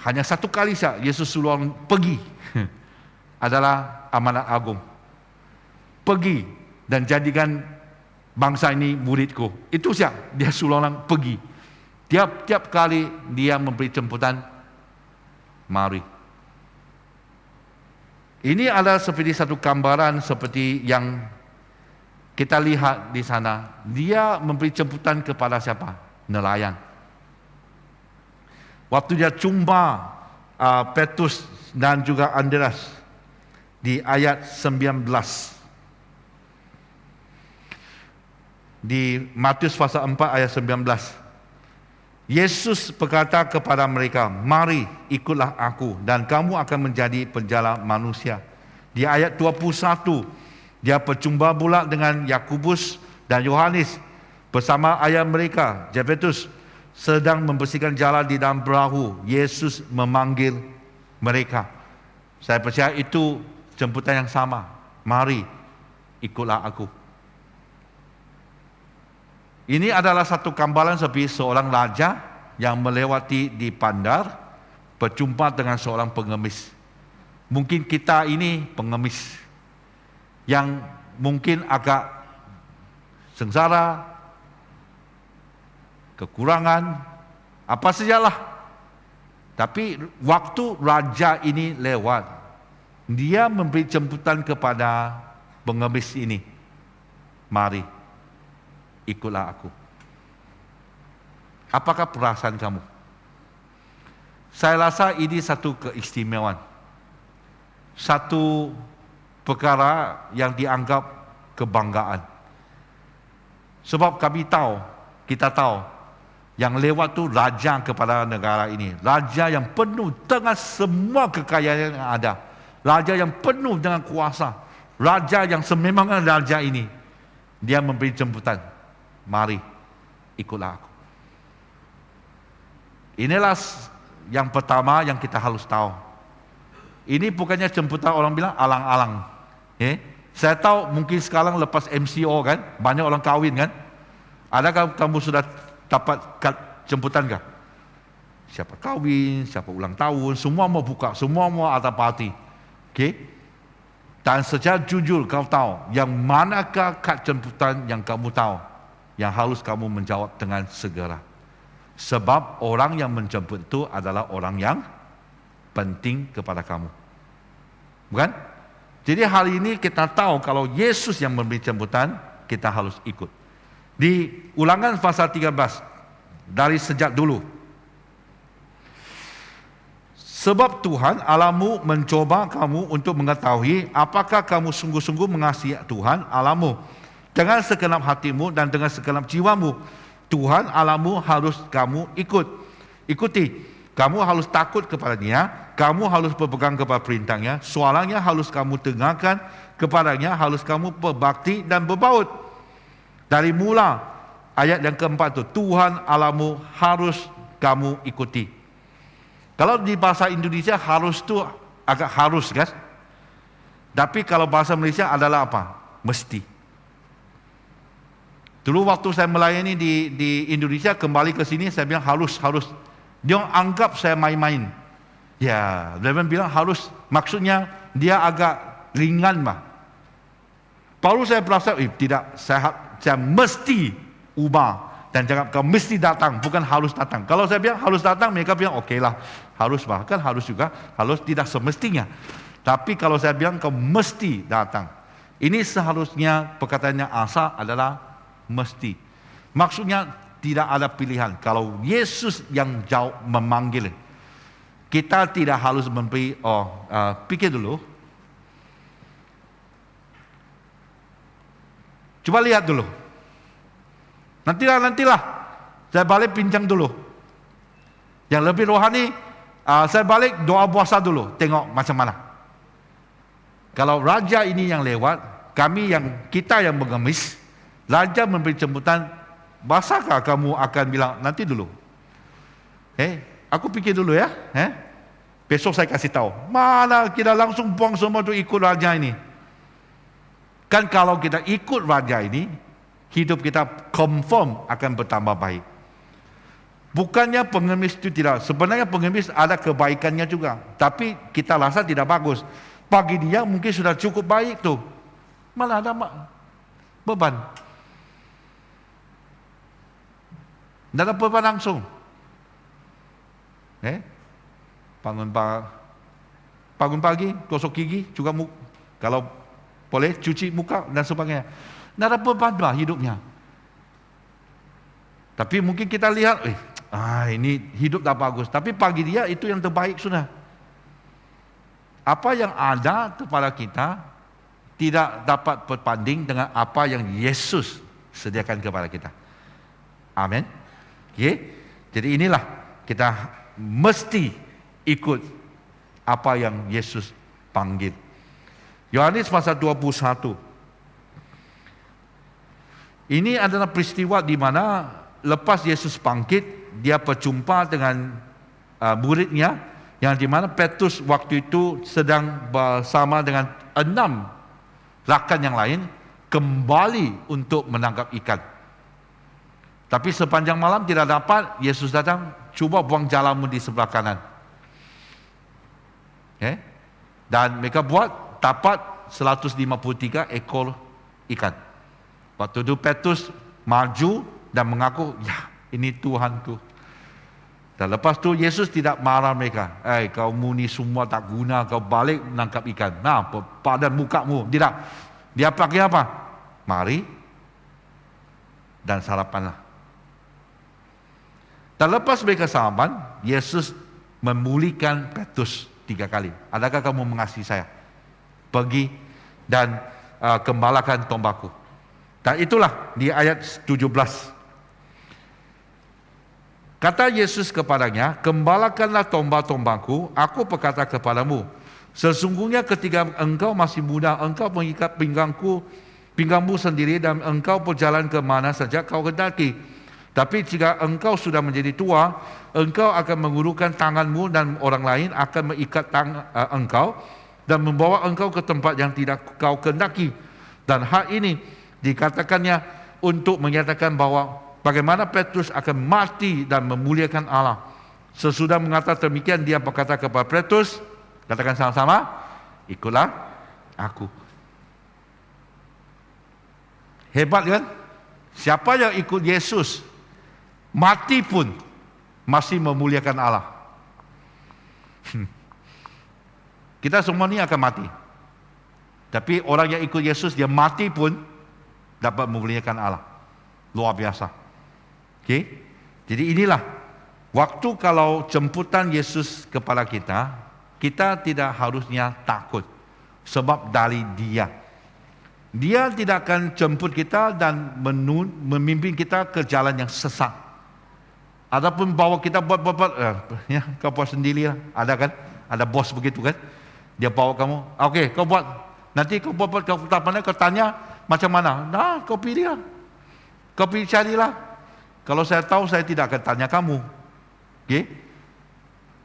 Hanya satu kali saja Yesus suruh orang pergi, adalah amanat agung. Pergi dan jadikan bangsa ini muridku. Itu saja dia suruh orang pergi. Tiap-tiap kali dia memberi jemputan, mari. Ini adalah seperti satu gambaran seperti yang kita lihat di sana. Dia memberi jemputan kepada siapa? Nelayan. Waktu dia jumpa Petrus dan juga Andreas di ayat 19. Di Matius pasal 4 ayat 19. Yesus berkata kepada mereka, mari ikutlah aku dan kamu akan menjadi penjala manusia. Di ayat 21, dia berjumpa pula dengan Yakobus dan Yohanes bersama ayah mereka, Zebedeus, sedang membersihkan jalan di dalam perahu. Yesus memanggil mereka. Saya percaya itu jemputan yang sama. Mari ikutlah aku. Ini adalah satu gambaran seperti seorang raja yang melewati di bandar, berjumpa dengan seorang pengemis. Mungkin kita ini pengemis yang mungkin agak sengsara, kekurangan, apa sajalah. Tapi waktu raja ini lewat, dia memberi jemputan kepada pengemis ini. Mari, ikutlah aku. Apakah perasaan kamu? Saya rasa ini satu keistimewaan. Satu perkara yang dianggap kebanggaan. Sebab kami tahu, kita tahu, yang lewat tu raja kepada negara ini. Raja yang penuh dengan semua kekayaan yang ada. Raja yang penuh dengan kuasa. Raja yang sememangnya raja ini. Dia memberi jemputan. Mari, ikutlah aku. Inilah yang pertama yang kita harus tahu. Ini bukannya jemputan orang bilang alang-alang. Saya tahu mungkin sekarang lepas MCO kan, banyak orang kahwin kan. Adakah kamu sudah dapat kad jemputan kah? Siapa kahwin, siapa ulang tahun, semua mau buka, semua mau ada party. Dan secara jujur kau tahu, yang manakah kad jemputan yang kamu tahu, yang harus kamu menjawab dengan segera. Sebab orang yang menjemput itu adalah orang yang penting kepada kamu. Bukan? Jadi hari ini kita tahu kalau Yesus yang memberi jemputan, kita harus ikut. Di Ulangan pasal 13, dari sejak dulu. Sebab Tuhan Allahmu mencoba kamu untuk mengetahui apakah kamu sungguh-sungguh mengasihi Tuhan Allahmu dengan segenap hatimu dan dengan segenap jiwamu. Tuhan Allahmu harus kamu ikuti. Kamu harus takut kepada-Nya, kamu harus berpegang kepada perintahnya, suaranya harus kamu dengarkan, kepadanya harus kamu berbakti dan berbaut. Dari mula ayat yang keempat itu, Tuhan Allahmu harus kamu ikuti. Kalau di bahasa Indonesia harus itu agak harus kan? Tapi kalau bahasa Malaysia adalah apa? Mesti. Dulu waktu saya melayani di Indonesia, kembali ke sini saya bilang harus. Dia anggap saya main-main. Ya, dia bilang harus, maksudnya dia agak ringan bah. Baru saya berasa, tidak, saya mesti ubah. Dan cakap kau mesti datang, bukan harus datang. Kalau saya bilang harus datang, mereka bilang okey lah, harus bahkan harus juga, harus tidak semestinya. Tapi kalau saya bilang kau mesti datang, ini seharusnya perkataannya asal adalah mesti. Maksudnya tidak ada pilihan. Kalau Yesus yang jauh memanggil, kita tidak harus memberi, pikir dulu. Coba lihat dulu. Nantilah. Saya balik bincang dulu. Yang lebih rohani, saya balik doa puasa dulu. Tengok macam mana. Kalau raja ini yang lewat, kita yang mengemis, raja memberi jemputan, basahkah kamu akan bilang, nanti dulu. Aku fikir dulu ya. Besok saya kasih tahu. Mana kita langsung buang semua tu ikut raja ini. Kan kalau kita ikut raja ini, hidup kita confirm akan bertambah baik. Bukannya pengemis itu tidak. Sebenarnya pengemis ada kebaikannya juga. Tapi kita rasa tidak bagus. Bagi dia mungkin sudah cukup baik tu. Malah ada beban. Tidak ada beban langsung. Bangun pagi, gosok gigi, juga kalau boleh cuci muka dan sebagainya. Tidak ada beban lah hidupnya. Tapi mungkin kita lihat, ini hidup tak bagus. Tapi bagi dia itu yang terbaik sudah. Apa yang ada kepada kita tidak dapat berbanding dengan apa yang Yesus sediakan kepada kita. Amin. Jadi inilah kita mesti ikut apa yang Yesus panggil. Yohanes pasal 21. Ini adalah peristiwa di mana lepas Yesus bangkit, dia berjumpa dengan muridnya, yang di mana Petrus waktu itu sedang bersama dengan 6 rakan yang lain kembali untuk menangkap ikan. Tapi sepanjang malam tidak dapat, Yesus datang, cuba buang jalanmu di sebelah kanan. Dan mereka buat, dapat 153 ekor ikan. Waktu itu Petrus maju dan mengaku, ya ini Tuhanku. Dan lepas tu Yesus tidak marah mereka. Kau ni semua tak guna, kau balik menangkap ikan. Nah, padan mukamu. Tidak. Dia pakai apa? Mari dan sarapanlah. Dan lepas mereka sarapan, Yesus memulihkan Petrus 3 kali. Adakah kamu mengasihi saya? Pergi dan gembalakan dombaku. Dan itulah di ayat 17. Kata Yesus kepadanya, gembalakanlah domba-dombaku, aku berkata kepadamu, sesungguhnya ketika engkau masih muda, engkau mengikat pinggangmu sendiri dan engkau berjalan ke mana saja kau hendaki. Tapi jika engkau sudah menjadi tua, engkau akan mengulurkan tanganmu dan orang lain akan mengikat engkau dan membawa engkau ke tempat yang tidak kau kehendaki. Dan hal ini dikatakannya untuk menyatakan bahawa bagaimana Petrus akan mati dan memuliakan Allah. Sesudah mengatakan demikian, dia berkata kepada Petrus, katakan sama-sama, ikutlah aku. Hebat kan? Siapa yang ikut Yesus, mati pun masih memuliakan Allah. Kita semua ni akan mati. Tapi orang yang ikut Yesus, dia mati pun dapat memuliakan Allah. Luar biasa. Jadi inilah Waktu kalau jemputan Yesus kepada kita, kita tidak harusnya takut. Sebab dari Dia. Dia tidak akan jemput kita dan memimpin kita ke jalan yang sesat. Adapun bawa kita buat ya, kau buat sendirilah. Ada kan? Ada bos begitu kan? Dia bawa kamu, okey, kau buat. Nanti kau buat, kau tak pandai, kau tanya macam mana. Nah, kau pilih lah. Kau pilih carilah. Kalau saya tahu, saya tidak akan tanya kamu. Okey?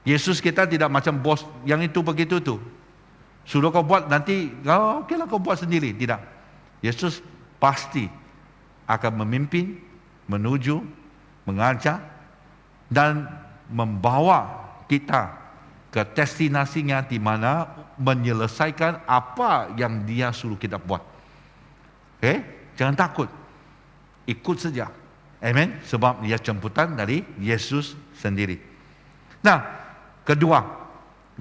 Yesus kita tidak macam bos yang itu begitu tu. Suruh kau buat, nanti, okeylah kau buat sendiri. Tidak. Yesus pasti akan memimpin, menuju, mengajar, dan membawa kita ke destinasinya di mana menyelesaikan apa yang Dia suruh kita buat. Jangan takut. Ikut saja. Amen. Sebab dia jemputan dari Yesus sendiri. Nah, kedua,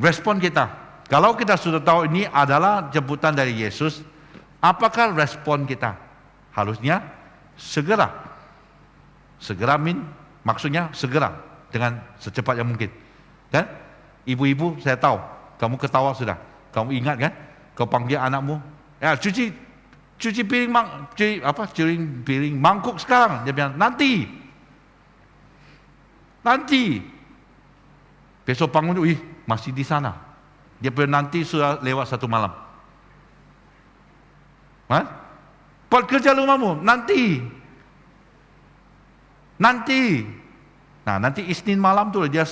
respon kita. Kalau kita sudah tahu ini adalah jemputan dari Yesus, apakah respon kita? Harusnya segera. Segera maksudnya segera dengan secepat yang mungkin. Kan? Ibu-ibu, saya tahu kamu ketawa sudah. Kamu ingat kan? Kau panggil anakmu, cuci piring piring mangkuk sekarang. Dia bilang nanti. Besok bangun, masih di sana. Dia bilang nanti sudah lewat 1 malam. Buat kerja rumahmu nanti. Nah, nanti Isnin malam tu dia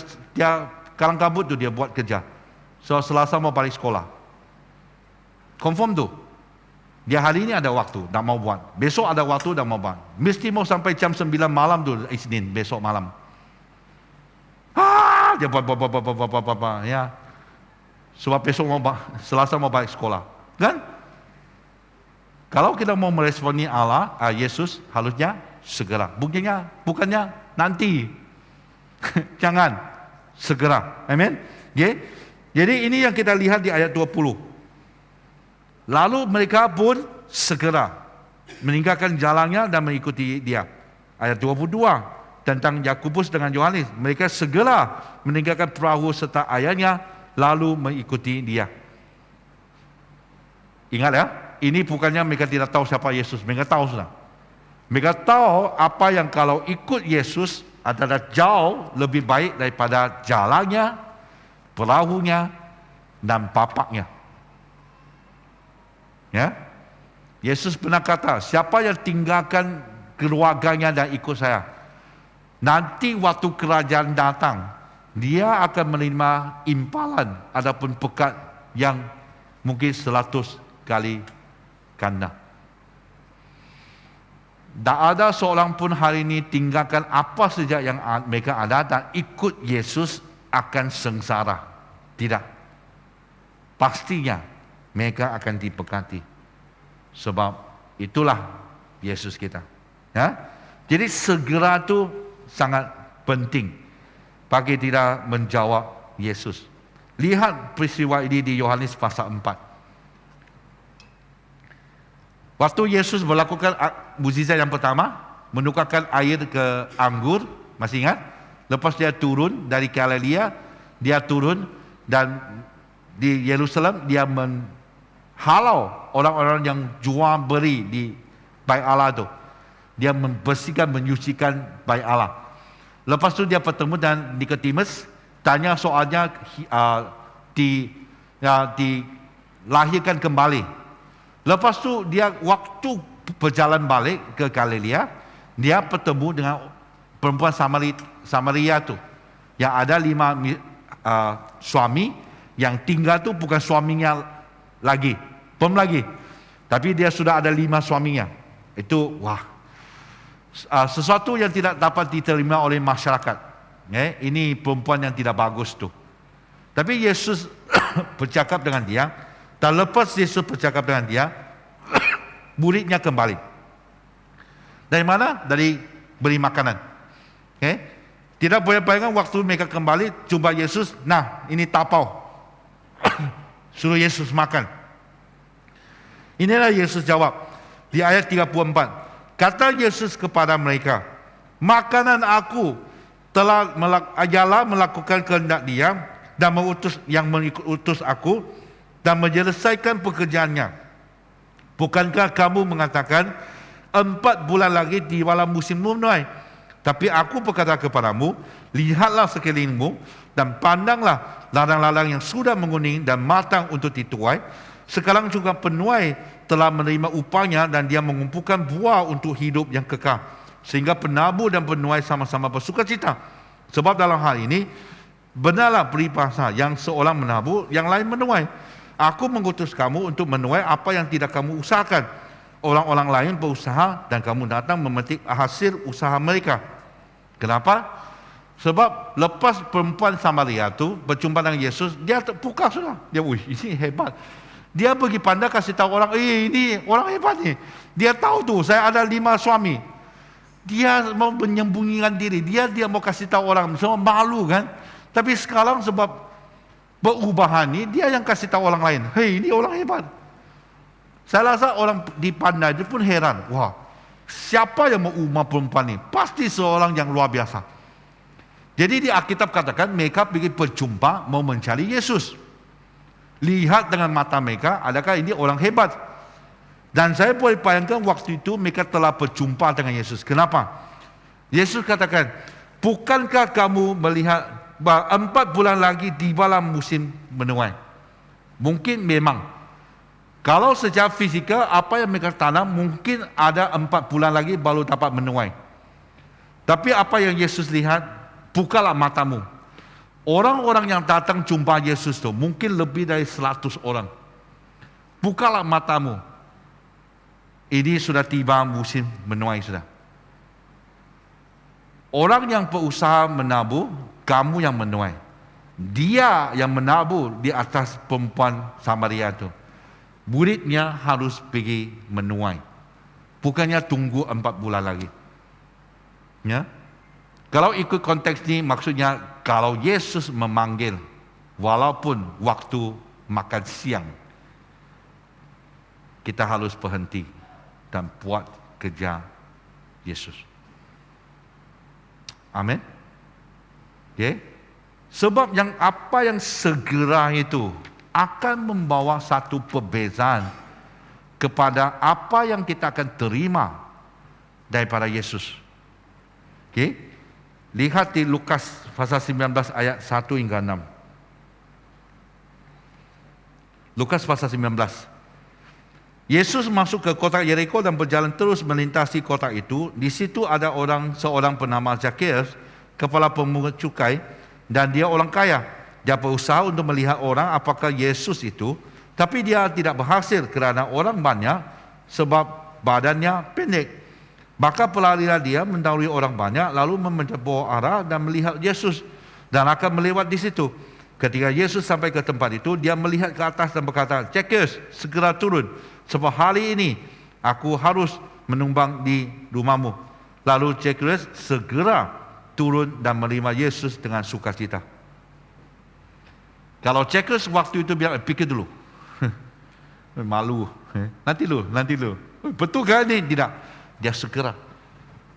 kalang kabut tu dia buat kerja. So Selasa mau balik sekolah. Confirm tu. Dia hari ini ada waktu, dah mau buat. Besok ada waktu, dah mau buat. Mesti mau sampai jam 9 malam tu Isnin, besok malam. Dia buat, ya. Sebab besok Selasa mau balik sekolah. Kan? Kalau kita mau meresponi Allah, Yesus, harusnya segera. Bukannya nanti. Jangan. Segera. Amin. Okay? Jadi ini yang kita lihat di ayat 20. Lalu mereka pun segera meninggalkan jalannya dan mengikuti Dia. Ayat 22 tentang Yakobus dengan Yohanes. Mereka segera meninggalkan perahu serta ayahnya lalu mengikuti Dia. Ingat ya, ini bukannya mereka tidak tahu siapa Yesus. Mereka tahu sudah. Mereka tahu apa yang kalau ikut Yesus adalah jauh lebih baik daripada jalannya, perahunya, dan bapaknya. Ya, Yesus pernah kata, siapa yang tinggalkan keluarganya dan ikut saya, nanti waktu kerajaan datang, dia akan menerima impalan adapun pekat yang mungkin 100 kali ganda. Tak ada seorang pun hari ini tinggalkan apa saja yang mereka ada dan ikut Yesus akan sengsara. Tidak. Pastinya mereka akan diberkati. Sebab itulah Yesus kita. Ya? Jadi segera itu sangat penting bagi kita menjawab Yesus. Lihat peristiwa ini di Yohanes pasal 4. Waktu Yesus melakukan mukjizat yang pertama, menukarkan air ke anggur, masih ingat? Lepas dia turun dari Galilea, dia turun dan di Yerusalem dia menghalau orang-orang yang jual beli di Bait Allah itu. Dia membersihkan, menyucikan Bait Allah. Lepas itu dia bertemu dengan Nikodemus, tanya soalnya dilahirkan kembali. Lepas tu dia waktu berjalan balik ke Galilea, dia bertemu dengan perempuan Samaria tu. Yang ada 5 suami, yang tinggal tu bukan suaminya lagi, belum lagi. Tapi dia sudah ada 5 suaminya. Itu sesuatu yang tidak dapat diterima oleh masyarakat. Ini perempuan yang tidak bagus tu. Tapi Yesus bercakap dengan dia. Dan lepas Yesus bercakap dengan dia, muridnya kembali. Dari mana? Dari beri makanan. Tidak boleh bayangkan waktu mereka kembali, jumpa Yesus, nah ini tapau. Suruh Yesus makan. Inilah Yesus jawab. Di ayat 34. Kata Yesus kepada mereka, makanan aku ialah melakukan kehendak Dia dan mengutus aku dan menyelesaikan pekerjaannya. Bukankah kamu mengatakan 4 bulan lagi tibalah musim menuai? Tapi aku berkata kepadamu, lihatlah sekelilingmu dan pandanglah ladang-ladang yang sudah menguning dan matang untuk dituai. Sekarang juga penuai telah menerima upahnya dan dia mengumpulkan buah untuk hidup yang kekal. Sehingga penabur dan penuai sama-sama bersukacita. Sebab dalam hal ini, benarlah peribahasa, yang seorang menabur, yang lain menuai. Aku mengutus kamu untuk menuai apa yang tidak kamu usahakan. Orang-orang lain berusaha dan kamu datang memetik hasil usaha mereka. Kenapa? Sebab lepas perempuan Samaria itu berjumpa dengan Yesus, dia terpukau sudah. Dia, ini hebat. Dia pergi pandai kasih tahu orang, ini orang hebat ni. Dia tahu tu, saya ada 5 suami. Dia mau menyembunyikan diri, dia mau kasih tahu orang, semua malu kan. Tapi sekarang sebab perubahan ni, dia yang kasih tahu orang lain, hei, ini orang hebat. Saya rasa orang di pandai itu pun heran, wah, siapa yang mau ubah perempuan ni? Pasti seorang yang luar biasa. Jadi di Alkitab katakan mereka pergi berjumpa mau mencari Yesus. Lihat dengan mata mereka, adakah ini orang hebat? Dan saya boleh bayangkan waktu itu mereka telah berjumpa dengan Yesus. Kenapa? Yesus katakan, bukankah kamu melihat 4 bulan lagi tibalah musim menuai? Mungkin memang. Kalau secara fizikal, apa yang mereka tanam mungkin ada 4 bulan lagi baru dapat menuai. Tapi apa yang Yesus lihat, bukalah matamu. Orang-orang yang datang jumpa Yesus itu mungkin lebih dari 100 orang. Bukalah matamu. Ini sudah tiba musim menuai sudah. Orang yang berusaha menabur, kamu yang menuai. Dia yang menabur di atas perempuan Samaria itu. Muridnya harus pergi menuai. Bukannya tunggu 4 bulan lagi. Ya? Kalau ikut konteks ini, maksudnya kalau Yesus memanggil, walaupun waktu makan siang, kita harus berhenti dan buat kerja Yesus. Amin. Okay? Sebab apa yang segera itu akan membawa satu perbezaan kepada apa yang kita akan terima daripada Yesus. Okay? Lihat di Lukas pasal 19 ayat 1 hingga 6. Lukas pasal 19. Yesus masuk ke kota Yeriko dan berjalan terus melintasi kota itu. Di situ ada seorang bernama Zakheus, kepala pemungut cukai, dan dia orang kaya. Dia berusaha untuk melihat orang apakah Yesus itu, tapi dia tidak berhasil kerana orang banyak sebab badannya pendek. Maka pelarilah dia mendahului orang banyak, lalu menjebur arah dan melihat Yesus dan akan melewat di situ. Ketika Yesus sampai ke tempat itu, dia melihat ke atas dan berkata, Zakheus, segera turun. Sebab hari ini aku harus menumpang di rumahmu. Lalu Zakheus segera turun dan menerima Yesus dengan sukacita. Kalau Zakheus waktu itu bilang, pikir dulu. Malu. Nanti lu. Betul kan ini? Tidak. Dia segera.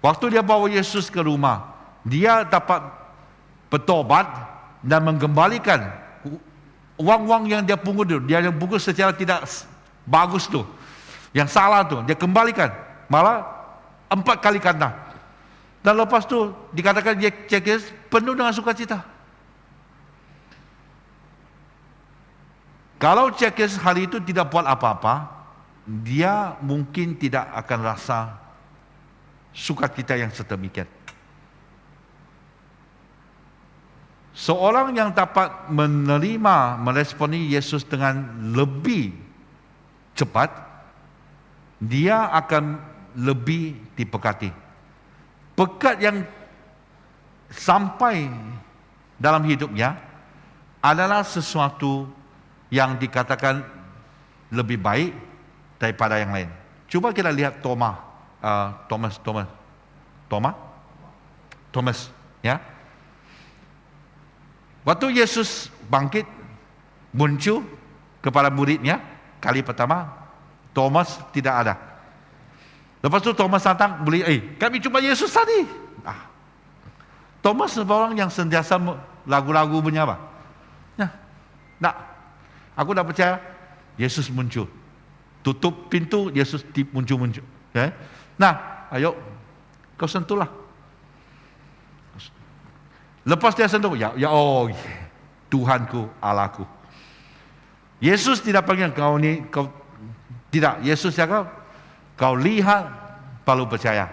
Waktu dia bawa Yesus ke rumah, dia dapat bertobat dan mengembalikan uang-uang yang dia pungut itu. Dia yang pungut secara tidak bagus tu, yang salah tu, dia kembalikan, malah 4 kali ganda. Dan lepas tu dikatakan Zakheus penuh dengan sukacita. Kalau Zakheus hari itu tidak buat apa-apa, dia mungkin tidak akan rasa sukacita yang sedemikian. Seorang yang dapat meresponi Yesus dengan lebih cepat, dia akan lebih diberkati. Berkat yang sampai dalam hidupnya adalah sesuatu yang dikatakan lebih baik daripada yang lain. Cuba kita lihat Thomas, ya. Waktu Yesus bangkit, muncul kepada muridnya, kali pertama, Thomas tidak ada. Lepas tu Thomas datang, kami jumpa Yesus tadi. Thomas seorang yang sentiasa lagu-lagu punya apa? Ya, nak, aku dah percaya Yesus muncul. Tutup pintu, Yesus muncul-muncul. Okay? Nah, ayo kau sentuhlah. Lepas dia sentuh, ya oh, Tuhanku, Allahku. Yesus tidak panggil kau ni, kau tidak. Yesus cakap, kau lihat, baru percaya.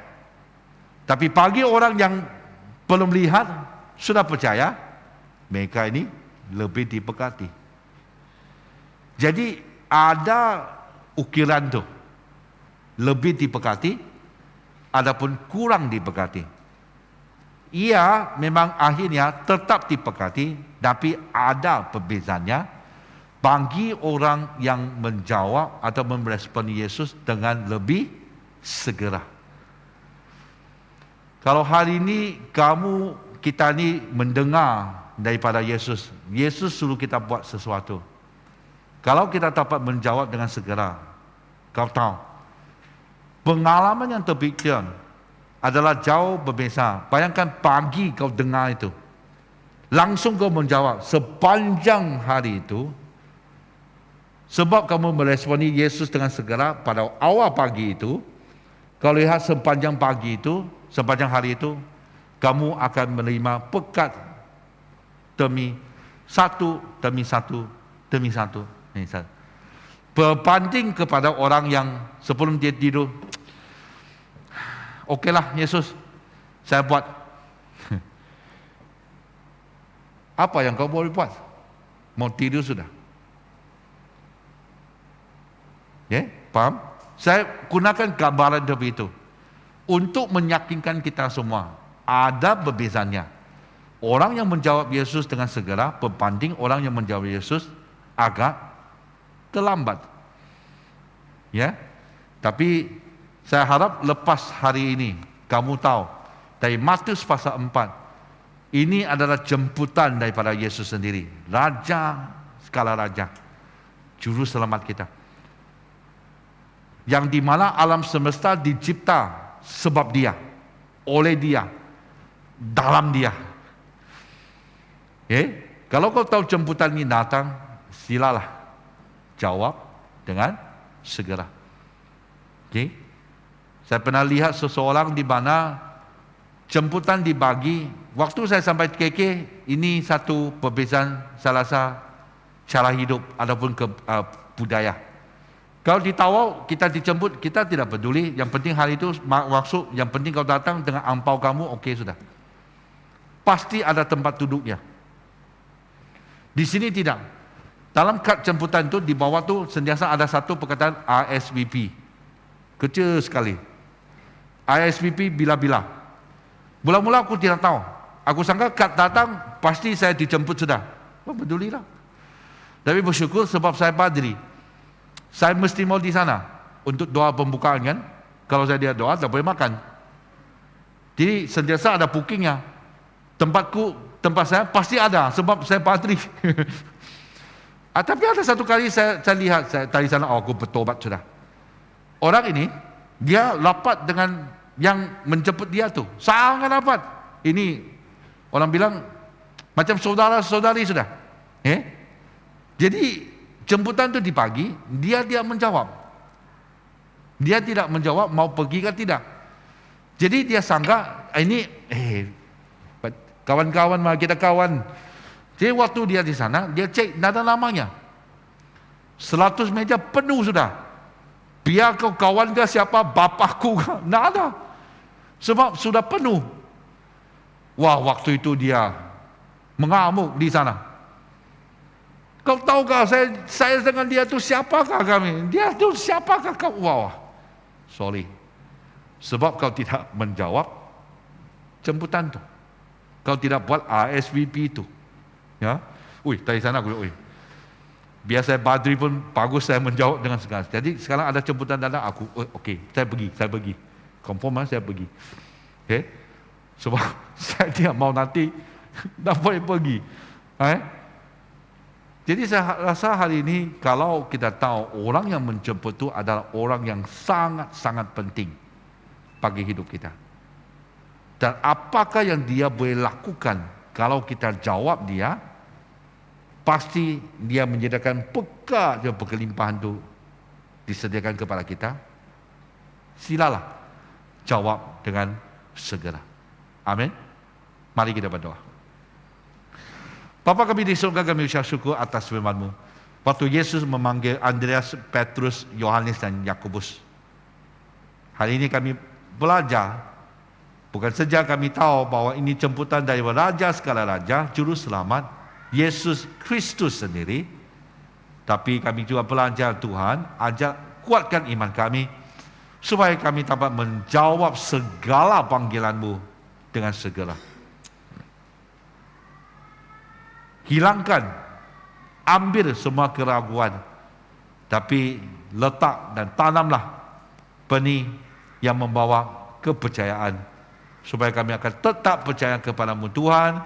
Tapi bagi orang yang belum lihat, sudah percaya, mereka ini lebih diberkati. Jadi ada ukiran tu, lebih diberkati, adapun kurang diberkati. Ia memang akhirnya tetap diberkati, tapi ada perbezaannya bagi orang yang menjawab atau meresponi Yesus dengan lebih segera. Kalau hari ini kita ni mendengar daripada Yesus, Yesus suruh kita buat sesuatu. Kalau kita dapat menjawab dengan segera, kau tahu, pengalaman yang terpikir adalah jauh berbeza. Bayangkan pagi kau dengar itu, langsung kau menjawab sepanjang hari itu, sebab kamu meresponi Yesus dengan segera pada awal pagi itu. Kau lihat sepanjang pagi itu, sepanjang hari itu, kamu akan menerima berkat demi satu. Berbanding kepada orang yang sebelum dia tidur, okeylah Yesus, saya buat. Apa yang kau boleh buat? Mau tidur sudah. Ya, paham? Saya gunakan gambaran seperti itu untuk meyakinkan kita semua ada perbezaannya. Orang yang menjawab Yesus dengan segera berbanding orang yang menjawab Yesus agak terlambat. Ya. Tapi saya harap lepas hari ini kamu tahu dari Matius pasal 4, ini adalah jemputan daripada Yesus sendiri, Raja segala raja, Juru Selamat kita, yang di mana alam semesta dicipta sebab Dia, oleh Dia, dalam Dia. Kalau kau tahu jemputan ini datang, silalah jawab dengan segera. Saya pernah lihat seseorang di mana jemputan dibagi. Waktu saya sampai KK, ini satu perbezaan saya rasa cara hidup ataupun budaya. Kalau di Tawau kita dijemput, kita tidak peduli. Yang penting hari itu masuk, yang penting kau datang dengan angpau kamu, okey sudah. Pasti ada tempat duduknya. Di sini tidak. Dalam kad jemputan itu di bawah tu sentiasa ada satu perkataan RSVP. Kecil sekali. RSVP bila-bila. Mula-mula aku tidak tahu. Aku sangka kad datang pasti saya dijemput sudah. Oh, pedulilah. Tapi bersyukur sebab saya padri. Saya mesti mau di sana untuk doa pembukaan kan. Kalau saya dia doa, tak boleh makan. Jadi sentiasa ada bookingnya. Tempat saya pasti ada sebab saya padri. Tapi ada satu kali saya lihat dari sana, aku bertobat sudah. Orang ini dia rapat dengan yang menjemput dia tu, sangat rapat. Ini orang bilang macam saudara-saudari sudah. Jadi jemputan itu di pagi, dia menjawab. Dia tidak menjawab mau pergi ke tidak. Jadi dia sangka ini kawan-kawan, mari kita kawan. Jadi waktu dia di sana, dia cek tidak ada namanya. 100 meja penuh sudah. Biar kau kawan ke siapa, bapakku ke, tidak ada. Sebab sudah penuh. Wah, waktu itu dia mengamuk di sana. Kau tahukah saya dengan dia tu siapakah kami? Dia tu siapakah kau? Wah, sorry. Sebab kau tidak menjawab jemputan tu. Kau tidak buat RSVP itu. Ya. Dari sana aku biar saya badri pun bagus saya menjawab dengan segala. Jadi sekarang ada jemputan datang aku, okey, saya pergi. Confirm saya pergi. Okay? Sebab saya tidak mau nanti tak boleh pergi. Jadi saya rasa hari ini kalau kita tahu orang yang menjemput itu adalah orang yang sangat-sangat penting bagi hidup kita. Dan apakah yang dia boleh lakukan kalau kita jawab dia, pasti dia menyediakan peka dan berkelimpahan itu disediakan kepada kita. Silalah jawab dengan segera. Amin. Mari kita berdoa. Bapa kami di surga, kami ucap syukur atas firman-Mu. Waktu Yesus memanggil Andreas, Petrus, Yohanes dan Yakobus. Hari ini kami belajar, bukan saja kami tahu bahwa ini jemputan dari Raja segala Raja, Juru Selamat, Yesus Kristus sendiri. Tapi kami juga belajar Tuhan, ajar kuatkan iman kami, supaya kami dapat menjawab segala panggilan-Mu dengan segera. Hilangkan, ambil semua keraguan, tapi letak dan tanamlah benih yang membawa kepercayaan, supaya kami akan tetap percaya kepada-Mu Tuhan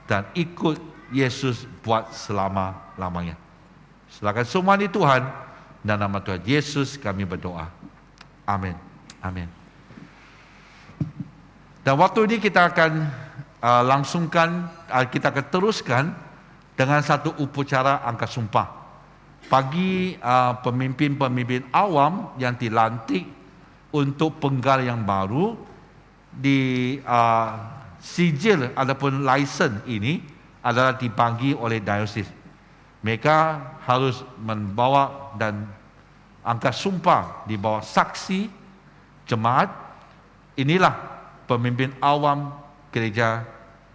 dan ikut Yesus buat selama-lamanya. Silakan semua ini Tuhan, dan nama Tuhan Yesus kami berdoa. Amin. Amin. Dan waktu ini kita akan kita akan teruskan dengan satu upacara angkat sumpah. Bagi pemimpin-pemimpin awam yang dilantik untuk penggal yang baru, di sijil ataupun lisen ini adalah dibagi oleh diosis. Mereka harus membawa dan angkat sumpah di bawah saksi jemaat. Inilah pemimpin awam gereja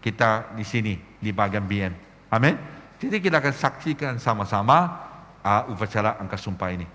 kita di sini di bagian BM. Amin. Jadi kita akan saksikan sama-sama upacara angkat sumpah ini.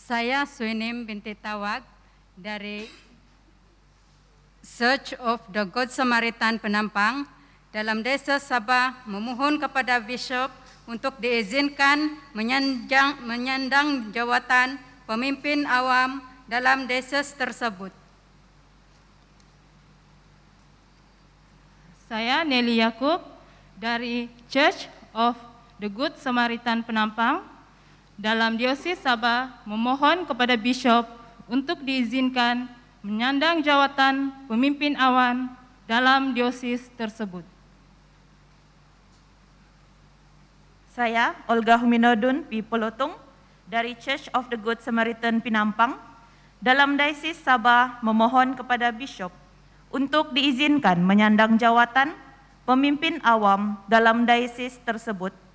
Saya Suenim binti Tawag dari Church of the Good Samaritan Penampang dalam Desa Sabah memohon kepada Bishop untuk diizinkan menyandang jawatan pemimpin awam dalam desa tersebut. Saya Nelly Yakub dari Church of the Good Samaritan Penampang dalam Diosis Sabah memohon kepada Bishop untuk diizinkan menyandang jawatan pemimpin awam dalam diosis tersebut. Saya Olga Huminodun Pipolotung dari Church of the Good Samaritan Penampang dalam Diosis Sabah memohon kepada Bishop untuk diizinkan menyandang jawatan pemimpin awam dalam diosis tersebut.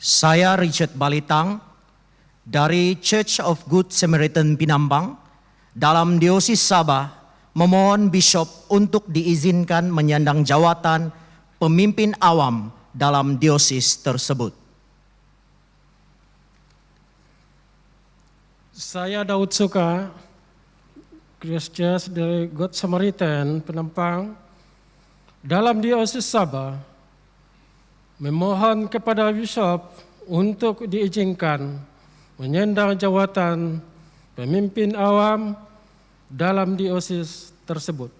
Saya Richard Balitang dari Church of Good Samaritan Penampang dalam Diosis Sabah memohon Bishop untuk diizinkan menyandang jawatan pemimpin awam dalam diosis tersebut. Saya Daud Suka, Christian dari Good Samaritan Penampang dalam Diosis Sabah memohon kepada Bishop untuk diizinkan menyandang jawatan pemimpin awam dalam diosis tersebut.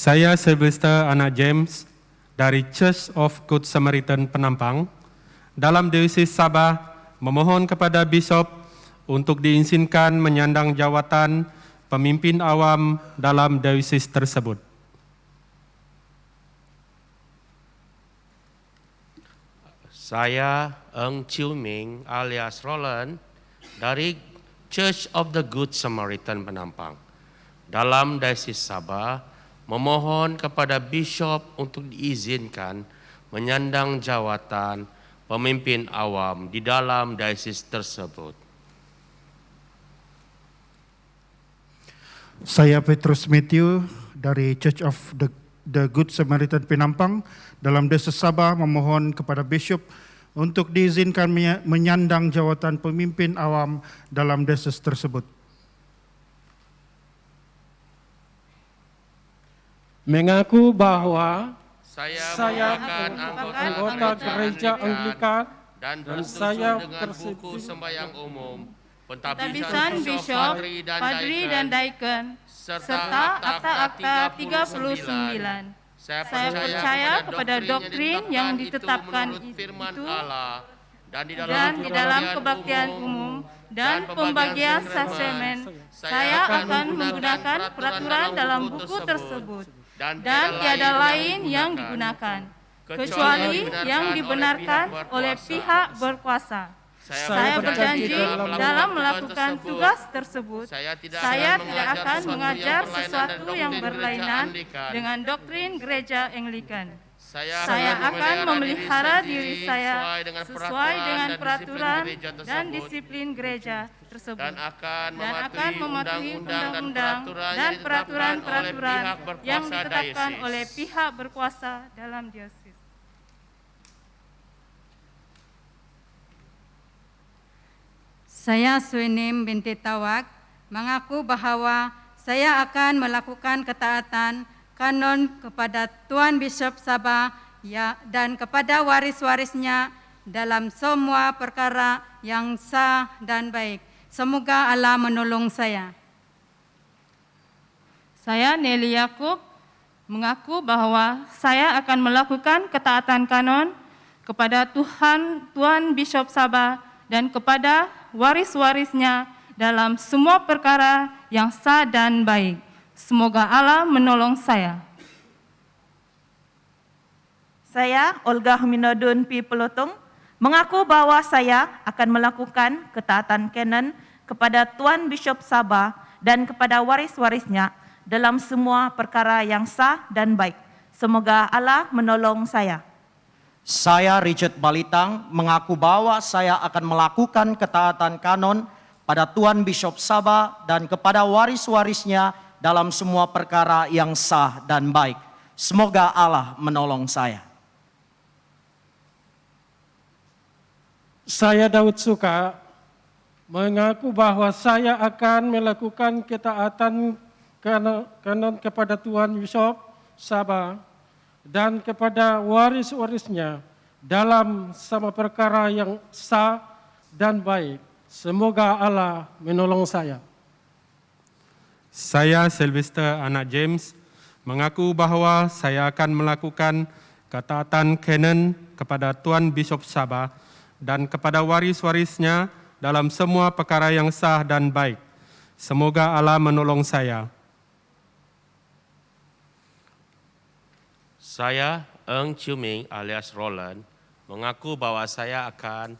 Saya Sylvester anak James dari Church of Good Samaritan Penampang dalam Diosis Sabah memohon kepada Bishop untuk diizinkan menyandang jawatan pemimpin awam dalam diosis tersebut. Saya Eng Chiu Ming alias Roland dari Church of the Good Samaritan Penampang dalam Diosis Sabah memohon kepada Bishop untuk diizinkan menyandang jawatan pemimpin awam di dalam diosis tersebut. Saya Petrus Matthew dari Church of the Good Samaritan Penampang dalam Diosis Sabah memohon kepada Bishop untuk diizinkan menyandang jawatan pemimpin awam dalam diosis tersebut. Mengaku bahwa Saya merupakan anggota gereja Anglikan dan saya bersetuju dengan buku sembahyang umum, Pentadbisan Bishop, Padri dan Daikon, serta akta-akta 39. Saya percaya kepada doktrin yang ditetapkan itu dan di dalam kebaktian umum dan pembagian sakramen. Saya akan menggunakan peraturan dalam buku tersebut dan tiada lain yang digunakan kecuali yang dibenarkan oleh pihak berkuasa. Saya berjanji dalam melakukan tugas tersebut, saya tidak akan mengajar sesuatu yang berlainan dengan doktrin gereja Anglikan. Saya akan memelihara diri saya sesuai dengan peraturan dan disiplin gereja tersebut dan akan mematuhi undang-undang dan peraturan-peraturan yang ditetapkan oleh pihak berkuasa dalam diosis. Saya Suenim binti Tawak mengaku bahwa saya akan melakukan ketaatan kanon kepada Tuan Bishop Sabah dan kepada waris-warisnya dalam semua perkara yang sah dan baik. Semoga Allah menolong saya. Saya Nelly Yakub mengaku bahwa saya akan melakukan ketaatan kanon kepada Tuan Bishop Sabah dan kepada waris-warisnya dalam semua perkara yang sah dan baik. Semoga Allah menolong saya. Saya Olga Huminodun P. Pelotung mengaku bahwa saya akan melakukan ketaatan canon kepada Tuan Bishop Sabah dan kepada waris-warisnya dalam semua perkara yang sah dan baik. Semoga Allah menolong saya. Saya Richard Balitang mengaku bahwa saya akan melakukan ketaatan kanon pada Tuan Bishop Sabah dan kepada waris-warisnya dalam semua perkara yang sah dan baik. Semoga Allah menolong saya. Saya Daud Suka mengaku bahwa saya akan melakukan ketaatan kanon kepada Tuan Bishop Sabah dan kepada waris-warisnya dalam semua perkara yang sah dan baik. Semoga Allah menolong saya. Saya Sylvester anak James mengaku bahwa saya akan melakukan ketaatan canon kepada Tuan Bishop Sabah dan kepada waris-warisnya dalam semua perkara yang sah dan baik. Semoga Allah menolong saya. Saya Eng Chiu Ming alias Roland mengaku bahwa saya akan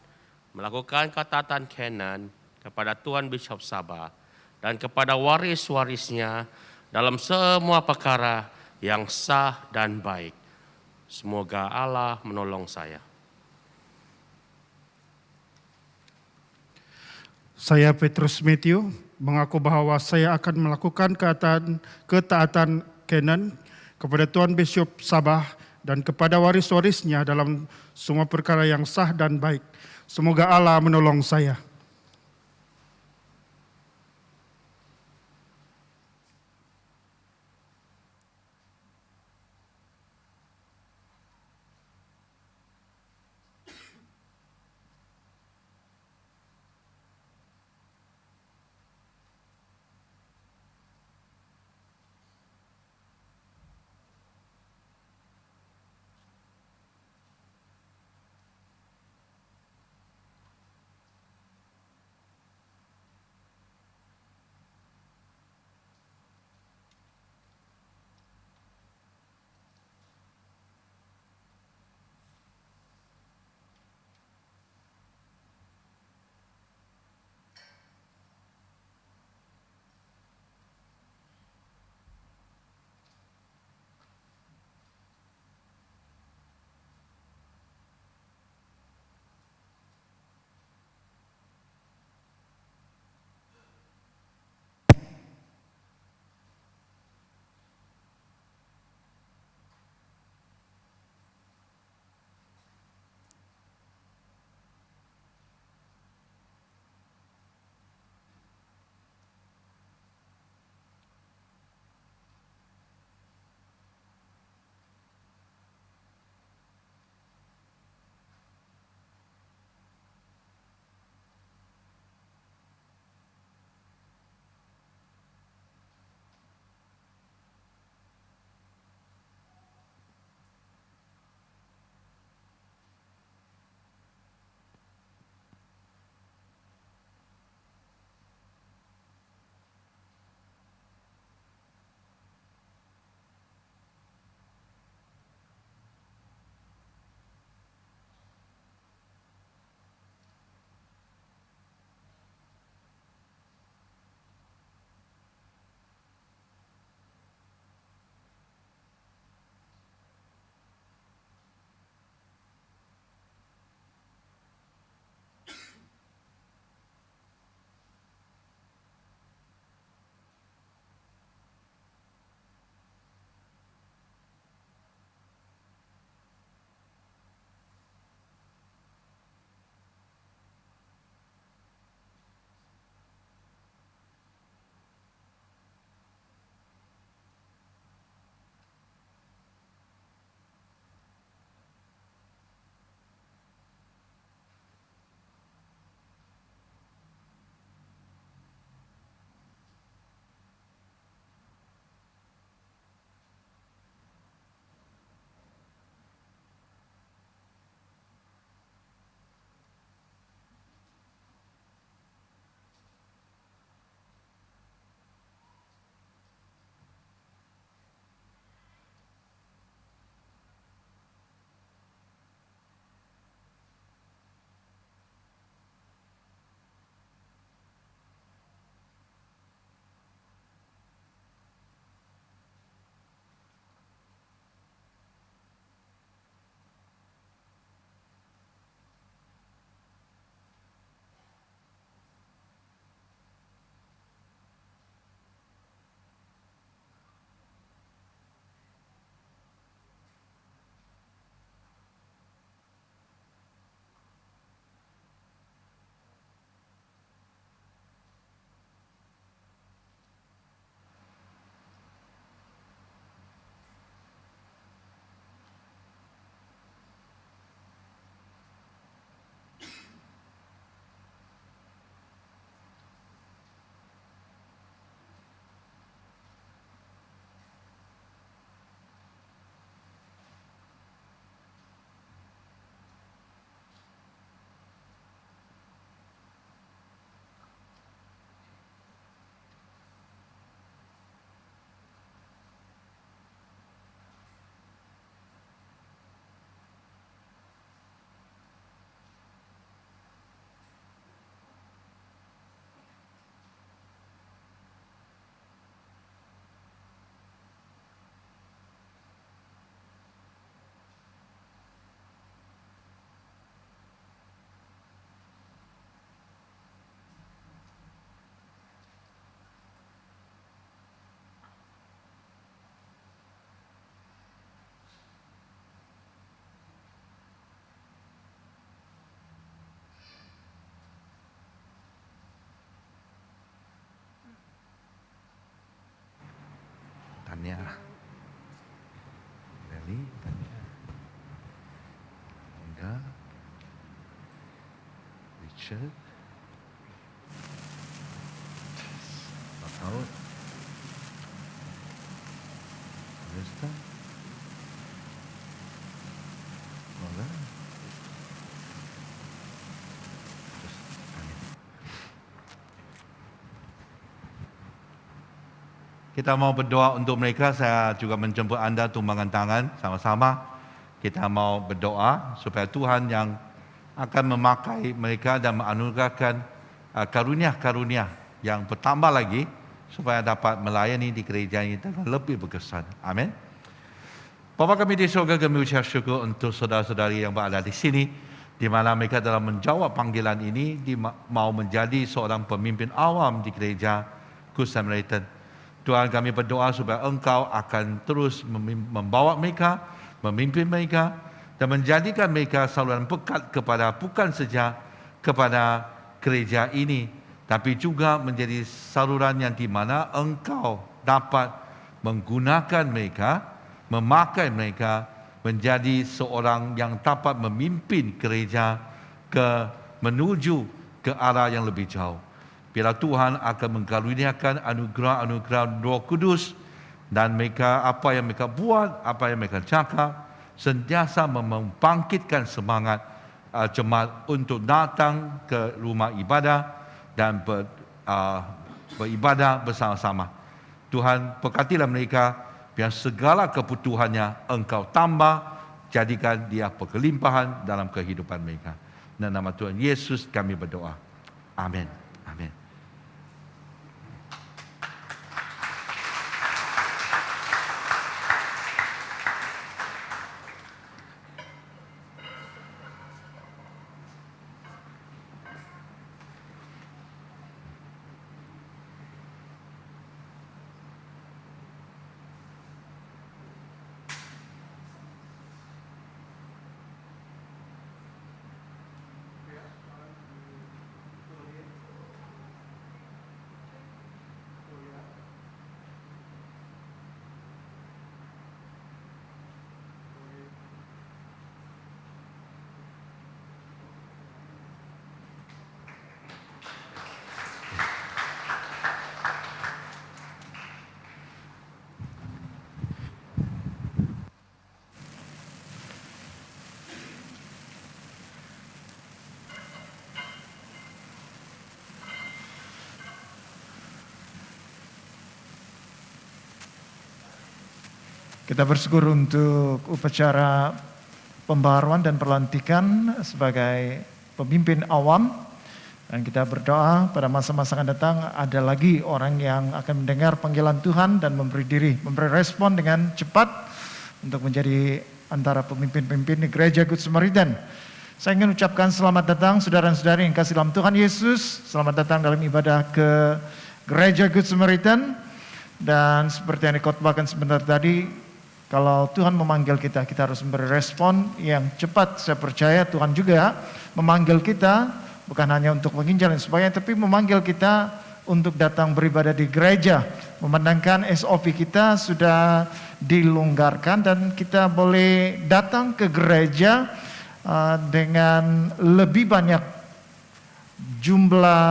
melakukan ketaatan canon kepada Tuan Bishop Sabah dan kepada waris-warisnya dalam semua perkara yang sah dan baik. Semoga Allah menolong saya. Saya Petrus Matthew mengaku bahwa saya akan melakukan ketaatan canon kepada Tuan Bishop Sabah dan kepada waris-warisnya dalam semua perkara yang sah dan baik. Semoga Allah menolong saya. T-shirt. Out. Understand? Alright. Kita mau berdoa untuk mereka. Saya juga menjemput anda tumbangan tangan sama-sama. Kita mau berdoa supaya Tuhan yang akan memakai mereka dan menganugerahkan karunia-karunia yang bertambah lagi supaya dapat melayani di gereja ini dengan lebih berkesan. Amin. Bapa kami di surga, kami ucap syukur untuk saudara-saudari yang berada di sini, di mana mereka dalam menjawab panggilan ini mau menjadi seorang pemimpin awam di gereja Good Samaritan. Tuhan, kami berdoa supaya Engkau akan terus membawa mereka, memimpin mereka dan menjadikan mereka saluran berkat kepada bukan saja kepada gereja ini, tapi juga menjadi saluran yang di mana Engkau dapat menggunakan mereka, memakai mereka menjadi seorang yang dapat memimpin gereja menuju ke arah yang lebih jauh. Biarlah Tuhan akan mengkaruniakan anugerah-anugerah Roh Kudus dan mereka, apa yang mereka buat, apa yang mereka cakap, sentiasa membangkitkan semangat jemaat untuk datang ke rumah ibadah dan beribadah bersama-sama. Tuhan, berkatilah mereka, biar segala kebutuhannya Engkau tambah, jadikan dia berkelimpahan dalam kehidupan mereka. Dalam nama Tuhan Yesus kami berdoa. Amin. Amin. Kita bersyukur untuk upacara pembaharuan dan pelantikan sebagai pemimpin awam. Dan kita berdoa pada masa-masa akan datang ada lagi orang yang akan mendengar panggilan Tuhan dan memberi respon dengan cepat untuk menjadi antara pemimpin-pemimpin di gereja Good Samaritan. Saya ingin ucapkan selamat datang saudara-saudari yang kasih dalam Tuhan Yesus. Selamat datang dalam ibadah ke gereja Good Samaritan. Dan seperti yang dikotbahkan sebentar tadi, kalau Tuhan memanggil kita, kita harus memberi respon yang cepat. Saya percaya Tuhan juga memanggil kita bukan hanya untuk menginjil dan sebagainya, tapi memanggil kita untuk datang beribadah di gereja. Memandangkan SOP kita sudah dilonggarkan dan kita boleh datang ke gereja dengan lebih banyak jumlah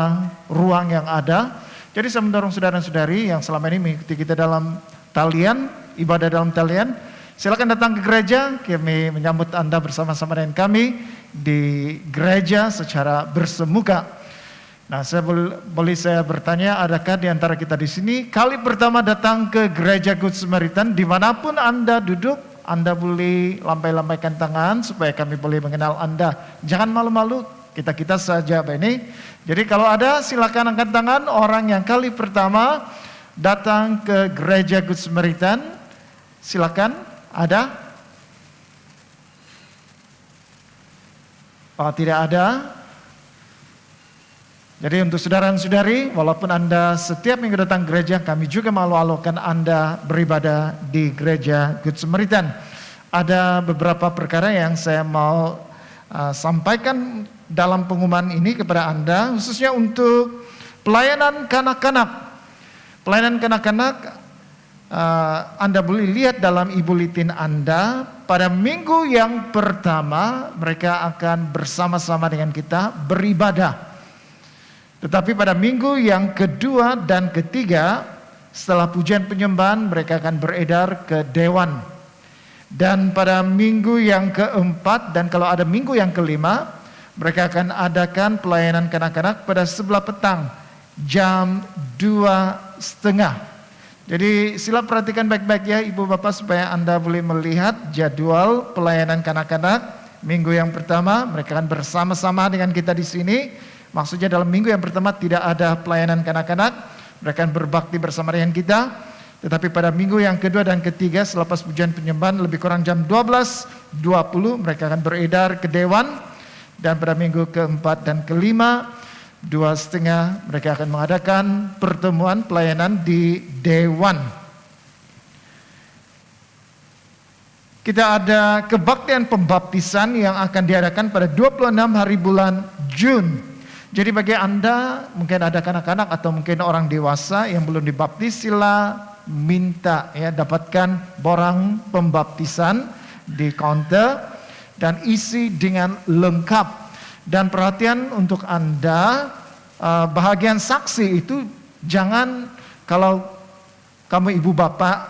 ruang yang ada. Jadi saya mendorong saudara-saudari yang selama ini mengikuti kita dalam talian, ibadah dalam talian, silakan datang ke gereja. Kami menyambut Anda bersama-sama dengan kami di gereja secara bersemuka. Nah, boleh saya bertanya, adakah di antara kita di sini kali pertama datang ke gereja Good Samaritan? Dimanapun Anda duduk, Anda boleh lambai-lambaikan tangan supaya kami boleh mengenal Anda. Jangan malu-malu, kita saja ini. Jadi kalau ada, silakan angkat tangan orang yang kali pertama datang ke gereja Good Samaritan. Silakan, ada? Oh, tidak ada. Jadi untuk saudara-saudari, walaupun Anda setiap minggu datang ke gereja, kami juga malu-alukan Anda beribadah di gereja Good Samaritan. Ada beberapa perkara yang saya mau sampaikan dalam pengumuman ini kepada Anda, khususnya untuk pelayanan kanak-kanak. Pelayanan kanak-kanak, Anda boleh lihat dalam e-bulletin Anda, pada minggu yang pertama mereka akan bersama-sama dengan kita beribadah. Tetapi pada minggu yang kedua dan ketiga, setelah pujian penyembahan, mereka akan beredar ke dewan. Dan pada minggu yang keempat, dan kalau ada minggu yang kelima, mereka akan adakan pelayanan kanak-kanak pada sebelah petang, jam 2:30. Jadi sila perhatikan baik-baik ya Ibu Bapak, supaya Anda boleh melihat jadwal pelayanan kanak-kanak. Minggu yang pertama, mereka akan bersama-sama dengan kita di sini. Maksudnya dalam minggu yang pertama tidak ada pelayanan kanak-kanak, mereka akan berbakti bersama dengan kita. Tetapi pada minggu yang kedua dan ketiga selepas pujian penyembahan lebih kurang jam 12:20 mereka akan beredar ke dewan. Dan pada minggu keempat dan kelima 2:30 mereka akan mengadakan pertemuan pelayanan di dewan. Kita ada kebaktian pembaptisan yang akan diadakan pada 26 hari bulan Jun. Jadi bagi Anda, mungkin ada kanak-kanak atau mungkin orang dewasa yang belum dibaptis, sila minta ya, dapatkan borang pembaptisan di counter dan isi dengan lengkap. Dan perhatian untuk Anda, bahagian saksi itu jangan, kalau kamu ibu bapak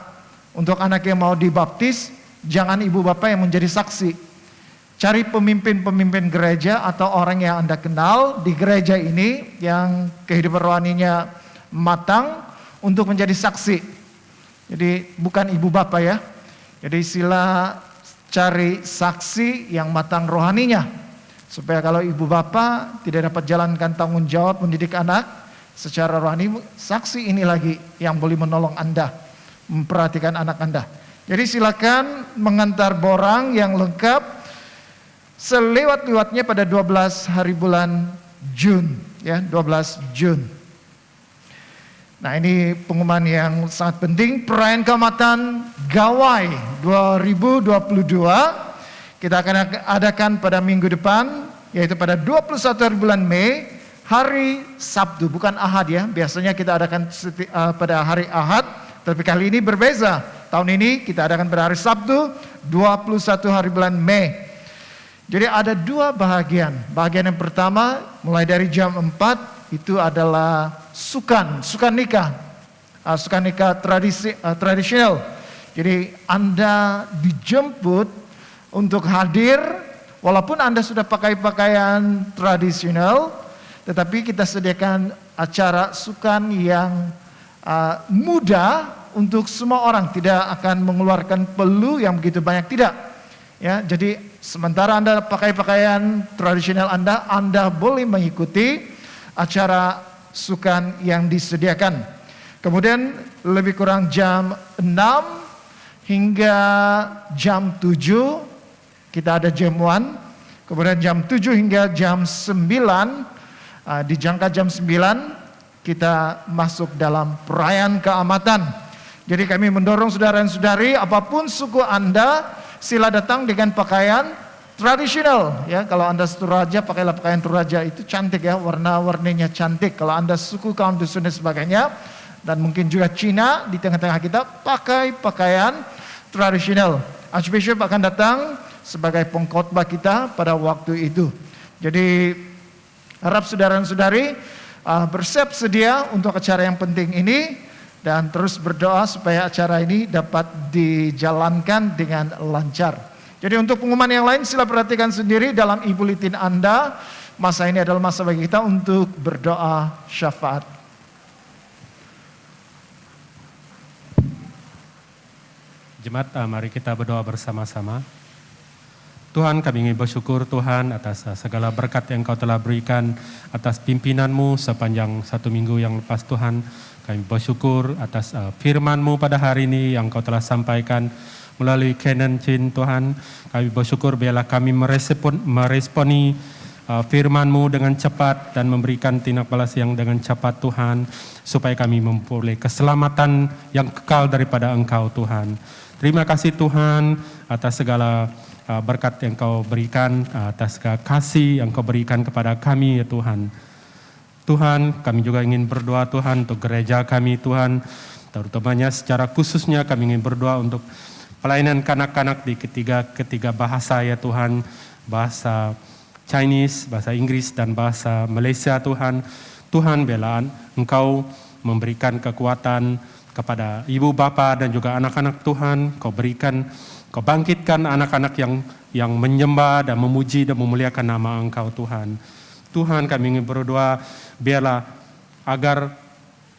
untuk anak yang mau dibaptis, jangan ibu bapak yang menjadi saksi. Cari pemimpin-pemimpin gereja atau orang yang Anda kenal di gereja ini yang kehidupan rohaninya matang untuk menjadi saksi. Jadi bukan ibu bapak ya. Jadi sila cari saksi yang matang rohaninya. Supaya kalau ibu bapak tidak dapat jalankan tanggung jawab mendidik anak secara rohani, saksi ini lagi yang boleh menolong Anda memperhatikan anak Anda. Jadi silakan mengantar borang yang lengkap selewat-lewatnya pada 12 hari bulan Jun, ya 12 Jun. Nah ini pengumuman yang sangat penting, perayaan keamatan Gawai 2022 kita akan adakan pada minggu depan, yaitu pada 21 hari bulan Mei, hari Sabtu, bukan Ahad ya. Biasanya kita adakan pada hari Ahad, tapi kali ini berbeza. Tahun ini kita adakan pada hari Sabtu, 21 hari bulan Mei. Jadi ada dua bahagian. Bahagian yang pertama mulai dari jam 4 itu adalah sukan nikah. Sukan nikah tradisional. Jadi Anda dijemput untuk hadir walaupun Anda sudah pakai pakaian tradisional, tetapi kita sediakan acara sukan yang mudah untuk semua orang, tidak akan mengeluarkan pelu yang begitu banyak, tidak. Ya, jadi sementara Anda pakai pakaian tradisional Anda boleh mengikuti acara sukan yang disediakan. Kemudian lebih kurang jam 6 hingga jam 7 kita ada jamuan. Kemudian jam 7 hingga jam 9 di jangka jam 9 kita masuk dalam perayaan keamatan. Jadi kami mendorong saudara dan saudari, apapun suku Anda, sila datang dengan pakaian tradisional ya. Kalau Anda Toraja, pakailah pakaian Toraja, itu cantik ya, warna-warninya cantik. Kalau Anda suku kaum dusun dan sebagainya, dan mungkin juga Cina di tengah-tengah kita, pakai pakaian tradisional. Archbishop akan datang sebagai pengkhotbah kita pada waktu itu. Jadi harap saudara dan saudari bersiap sedia untuk acara yang penting ini, dan terus berdoa supaya acara ini dapat dijalankan dengan lancar. Jadi untuk pengumuman yang lain sila perhatikan sendiri dalam e-bulletin Anda. Masa ini adalah masa bagi kita untuk berdoa syafaat. Jemaat, mari kita berdoa bersama-sama. Tuhan, kami ingin bersyukur Tuhan atas segala berkat yang Kau telah berikan atas pimpinan-Mu sepanjang satu minggu yang lepas Tuhan. Kami bersyukur atas firman-Mu pada hari ini yang Kau telah sampaikan melalui Canon Chin Tuhan. Kami bersyukur biarlah kami meresponi firman-Mu dengan cepat dan memberikan tindak balas yang dengan cepat Tuhan, supaya kami memperoleh keselamatan yang kekal daripada Engkau Tuhan. Terima kasih Tuhan atas segala berkat yang Kau berikan, atas kasih yang Kau berikan kepada kami ya Tuhan. Tuhan, kami juga ingin berdoa Tuhan untuk gereja kami Tuhan, terutamanya secara khususnya kami ingin berdoa untuk pelayanan kanak-kanak di ketiga bahasa ya Tuhan, bahasa Chinese, bahasa Inggris dan bahasa Malaysia Tuhan. Tuhan biarlah Engkau memberikan kekuatan kepada ibu bapa dan juga anak-anak Tuhan. Kau bangkitkan anak-anak yang menyembah dan memuji dan memuliakan nama Engkau Tuhan. Tuhan, kami ingin berdoa biarlah agar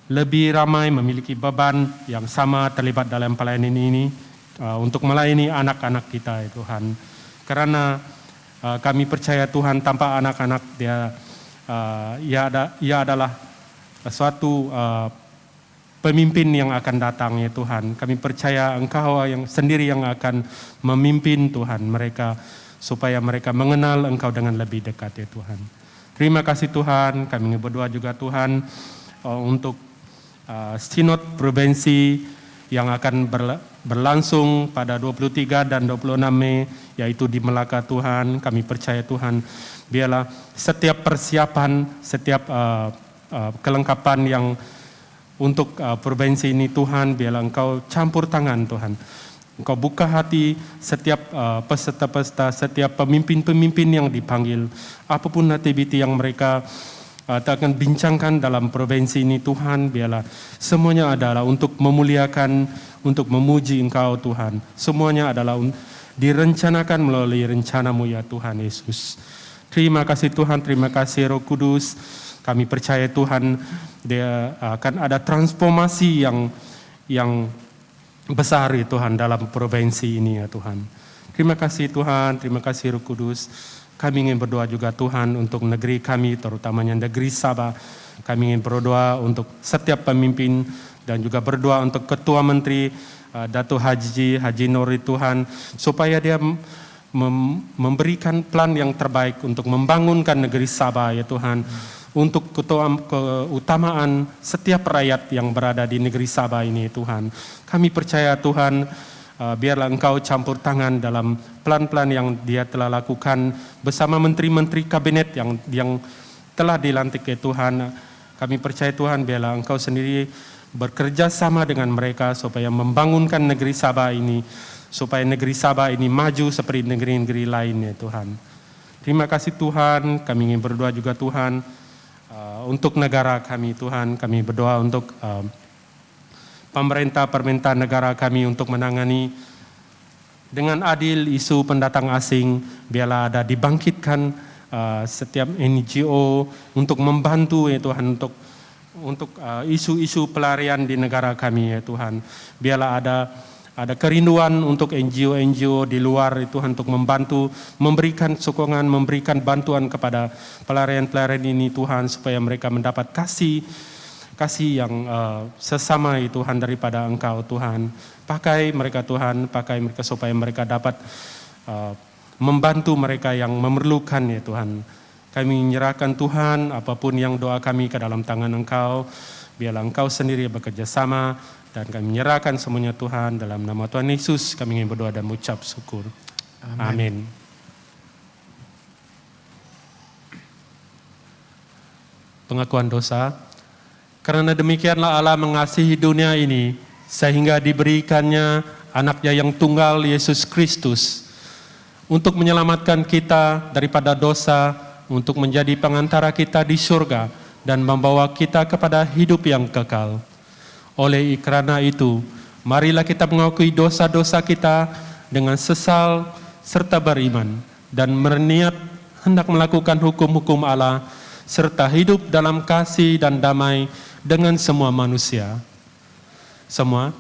lebih ramai memiliki beban yang sama terlibat dalam pelayanan ini untuk melayani anak-anak kita ya Tuhan. Karena kami percaya Tuhan tanpa anak-anak ia adalah suatu pemimpin yang akan datang ya Tuhan. Kami percaya Engkau yang sendiri yang akan memimpin Tuhan mereka supaya mereka mengenal Engkau dengan lebih dekat ya Tuhan. Terima kasih Tuhan, kami ingin berdoa juga Tuhan untuk sinod provinsi yang akan berlangsung pada 23 dan 26 Mei yaitu di Melaka Tuhan. Kami percaya Tuhan biarlah setiap persiapan, setiap kelengkapan yang untuk provinsi ini Tuhan, biarlah Engkau campur tangan Tuhan. Engkau buka hati setiap peserta-peserta, setiap pemimpin-pemimpin yang dipanggil. Apapun aktiviti yang mereka akan bincangkan dalam provinsi ini Tuhan, biarlah semuanya adalah untuk memuliakan, untuk memuji Engkau Tuhan. Semuanya adalah direncanakan melalui rencana-Mu ya Tuhan Yesus. Terima kasih Tuhan, terima kasih Roh Kudus. Kami percaya Tuhan dia akan ada transformasi yang besar ya Tuhan dalam provinsi ini ya Tuhan. Terima kasih Tuhan, terima kasih Roh Kudus. Kami ingin berdoa juga Tuhan untuk negeri kami, terutamanya negeri Sabah. Kami ingin berdoa untuk setiap pemimpin dan juga berdoa untuk Ketua Menteri Dato' Haji Nori Tuhan, supaya dia memberikan plan yang terbaik untuk membangunkan negeri Sabah ya Tuhan. Untuk keutamaan setiap rakyat yang berada di negeri Sabah ini Tuhan. Kami percaya Tuhan, biarlah Engkau campur tangan dalam plan-plan yang dia telah lakukan bersama menteri-menteri kabinet yang telah dilantik ya Tuhan. Kami percaya Tuhan, biarlah Engkau sendiri bekerja sama dengan mereka supaya membangunkan negeri Sabah ini, supaya negeri Sabah ini maju seperti negeri-negeri lain ya Tuhan. Terima kasih Tuhan, kami ingin berdoa juga Tuhan untuk negara kami Tuhan. Kami berdoa untuk pemerintah negara kami untuk menangani dengan adil isu pendatang asing. Biarlah ada dibangkitkan setiap NGO untuk membantu ya Tuhan untuk isu-isu pelarian di negara kami ya Tuhan. Biarlah ada kerinduan untuk NGO di luar itu untuk membantu, memberikan sokongan, memberikan bantuan kepada pelarian-pelarian ini Tuhan, supaya mereka mendapat kasih yang sesama itu Tuhan daripada Engkau Tuhan. Pakai mereka Tuhan, pakai mereka supaya mereka dapat membantu mereka yang memerlukan ya Tuhan. Kami menyerahkan Tuhan apapun yang doa kami ke dalam tangan Engkau. Biarlah Engkau sendiri bekerja sama. Dan kami menyerahkan semuanya Tuhan dalam nama Tuhan Yesus. Kami ingin berdoa dan mengucap syukur. Amin. Pengakuan dosa. Karena demikianlah Allah mengasihi dunia ini sehingga diberikannya anaknya yang tunggal Yesus Kristus untuk menyelamatkan kita daripada dosa, untuk menjadi pengantara kita di surga dan membawa kita kepada hidup yang kekal. Oleh karena itu, marilah kita mengakui dosa-dosa kita dengan sesal serta beriman dan berniat hendak melakukan hukum-hukum Allah serta hidup dalam kasih dan damai dengan semua manusia. Semua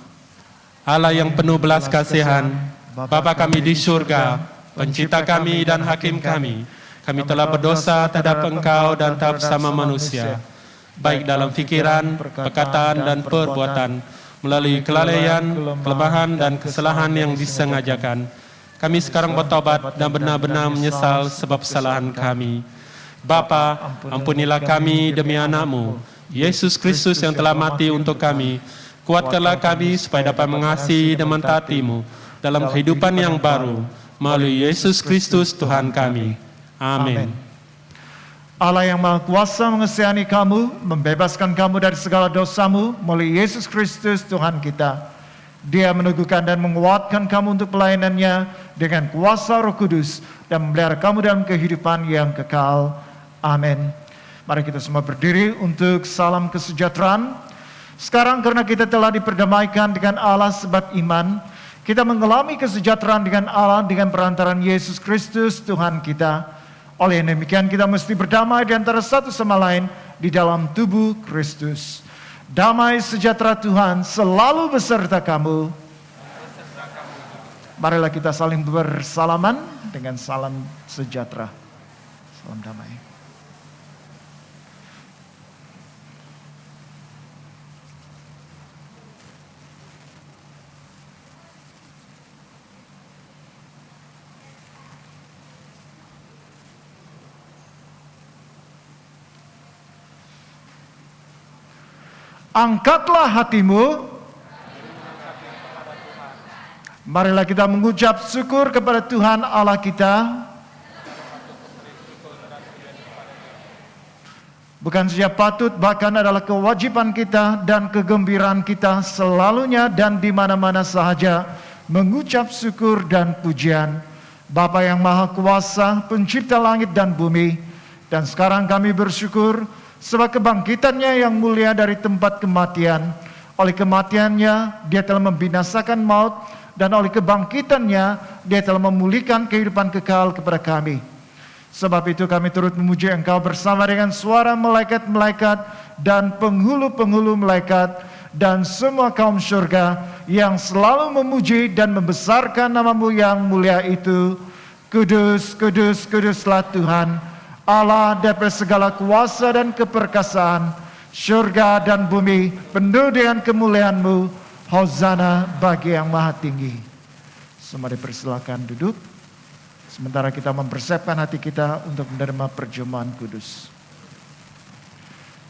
Allah yang penuh belas kasihan, Bapa kami di surga, pencipta kami dan hakim kami, kami telah berdosa terhadap Engkau dan terhadap sama manusia, baik dalam pikiran, perkataan, dan perbuatan, melalui kelalaian, kelemahan, dan kesalahan yang disengajakan. Kami sekarang bertobat dan benar-benar menyesal sebab kesalahan kami. Bapa, ampunilah kami demi anak-Mu, Yesus Kristus yang telah mati untuk kami. Kuatkanlah kami supaya dapat mengasihi dan mentaati-Mu dalam kehidupan yang baru, melalui Yesus Kristus Tuhan kami. Amin. Allah yang Maha Kuasa mengasihani kamu, membebaskan kamu dari segala dosamu melalui Yesus Kristus Tuhan kita. Dia meneguhkan dan menguatkan kamu untuk pelayanannya dengan kuasa Roh Kudus dan memelihara kamu dalam kehidupan yang kekal. Amin. Mari kita semua berdiri untuk salam kesejahteraan. Sekarang karena kita telah diperdamaikan dengan Allah sebab iman, kita mengalami kesejahteraan dengan Allah dengan perantaran Yesus Kristus Tuhan kita. Oleh demikian kita mesti berdamai di antara satu sama lain di dalam tubuh Kristus. Damai sejahtera Tuhan selalu beserta kamu. Marilah kita saling bersalaman dengan salam sejahtera. Salam damai. Angkatlah hatimu. Marilah kita mengucap syukur kepada Tuhan Allah kita. Bukan saja patut, bahkan adalah kewajiban kita dan kegembiraan kita selalunya dan di mana-mana sahaja mengucap syukur dan pujian. Bapa yang Maha Kuasa, Pencipta langit dan bumi, dan sekarang kami bersyukur sebab kebangkitannya yang mulia dari tempat kematian. Oleh kematiannya dia telah membinasakan maut, dan oleh kebangkitannya dia telah memulihkan kehidupan kekal kepada kami. Sebab itu kami turut memuji Engkau bersama dengan suara malaikat-malaikat dan penghulu-penghulu malaikat dan semua kaum syurga yang selalu memuji dan membesarkan nama-Mu yang mulia itu. Kudus, kudus, kuduslah Tuhan, Allah daripada segala kuasa dan keperkasaan, syurga dan bumi penuh dengan kemuliaan-Mu. Hosana bagi yang maha tinggi. Semua dipersilakan duduk. Sementara kita mempersiapkan hati kita untuk menerima perjamuan kudus.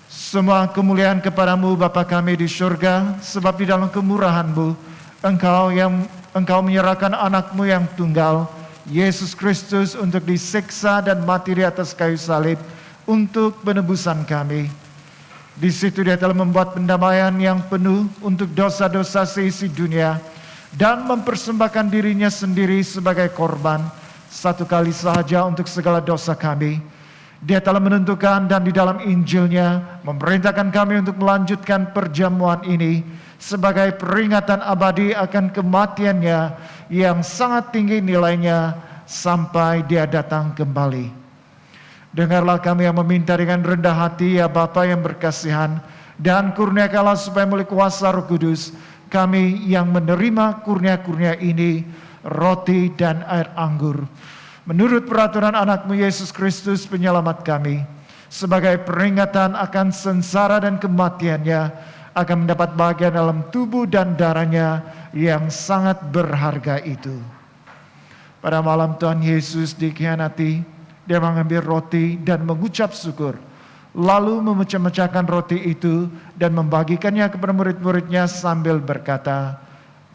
Semua kemuliaan kepadamu Bapa kami di surga, sebab di dalam kemurahan-Mu, Engkau menyerahkan anak-Mu yang tunggal, Yesus Kristus, untuk disiksa dan mati di atas kayu salib untuk penebusan kami. Di situ dia telah membuat pendamaian yang penuh untuk dosa-dosa seisi dunia dan mempersembahkan dirinya sendiri sebagai korban satu kali sahaja untuk segala dosa kami. Dia telah menentukan dan di dalam Injilnya memerintahkan kami untuk melanjutkan perjamuan ini sebagai peringatan abadi akan kematiannya yang sangat tinggi nilainya sampai dia datang kembali. Dengarlah kami yang meminta dengan rendah hati, ya Bapa yang berkasihan, dan kurniakanlah supaya melalui kuasa Roh Kudus kami yang menerima kurnia-kurnia ini, roti dan air anggur, menurut peraturan anak-Mu Yesus Kristus penyelamat kami, sebagai peringatan akan sengsara dan kematiannya, akan mendapat bagian dalam tubuh dan darahnya yang sangat berharga itu. Pada malam Tuhan Yesus dikhianati, dia mengambil roti dan mengucap syukur, lalu memecah-mecahkan roti itu dan membagikannya kepada murid-muridnya sambil berkata,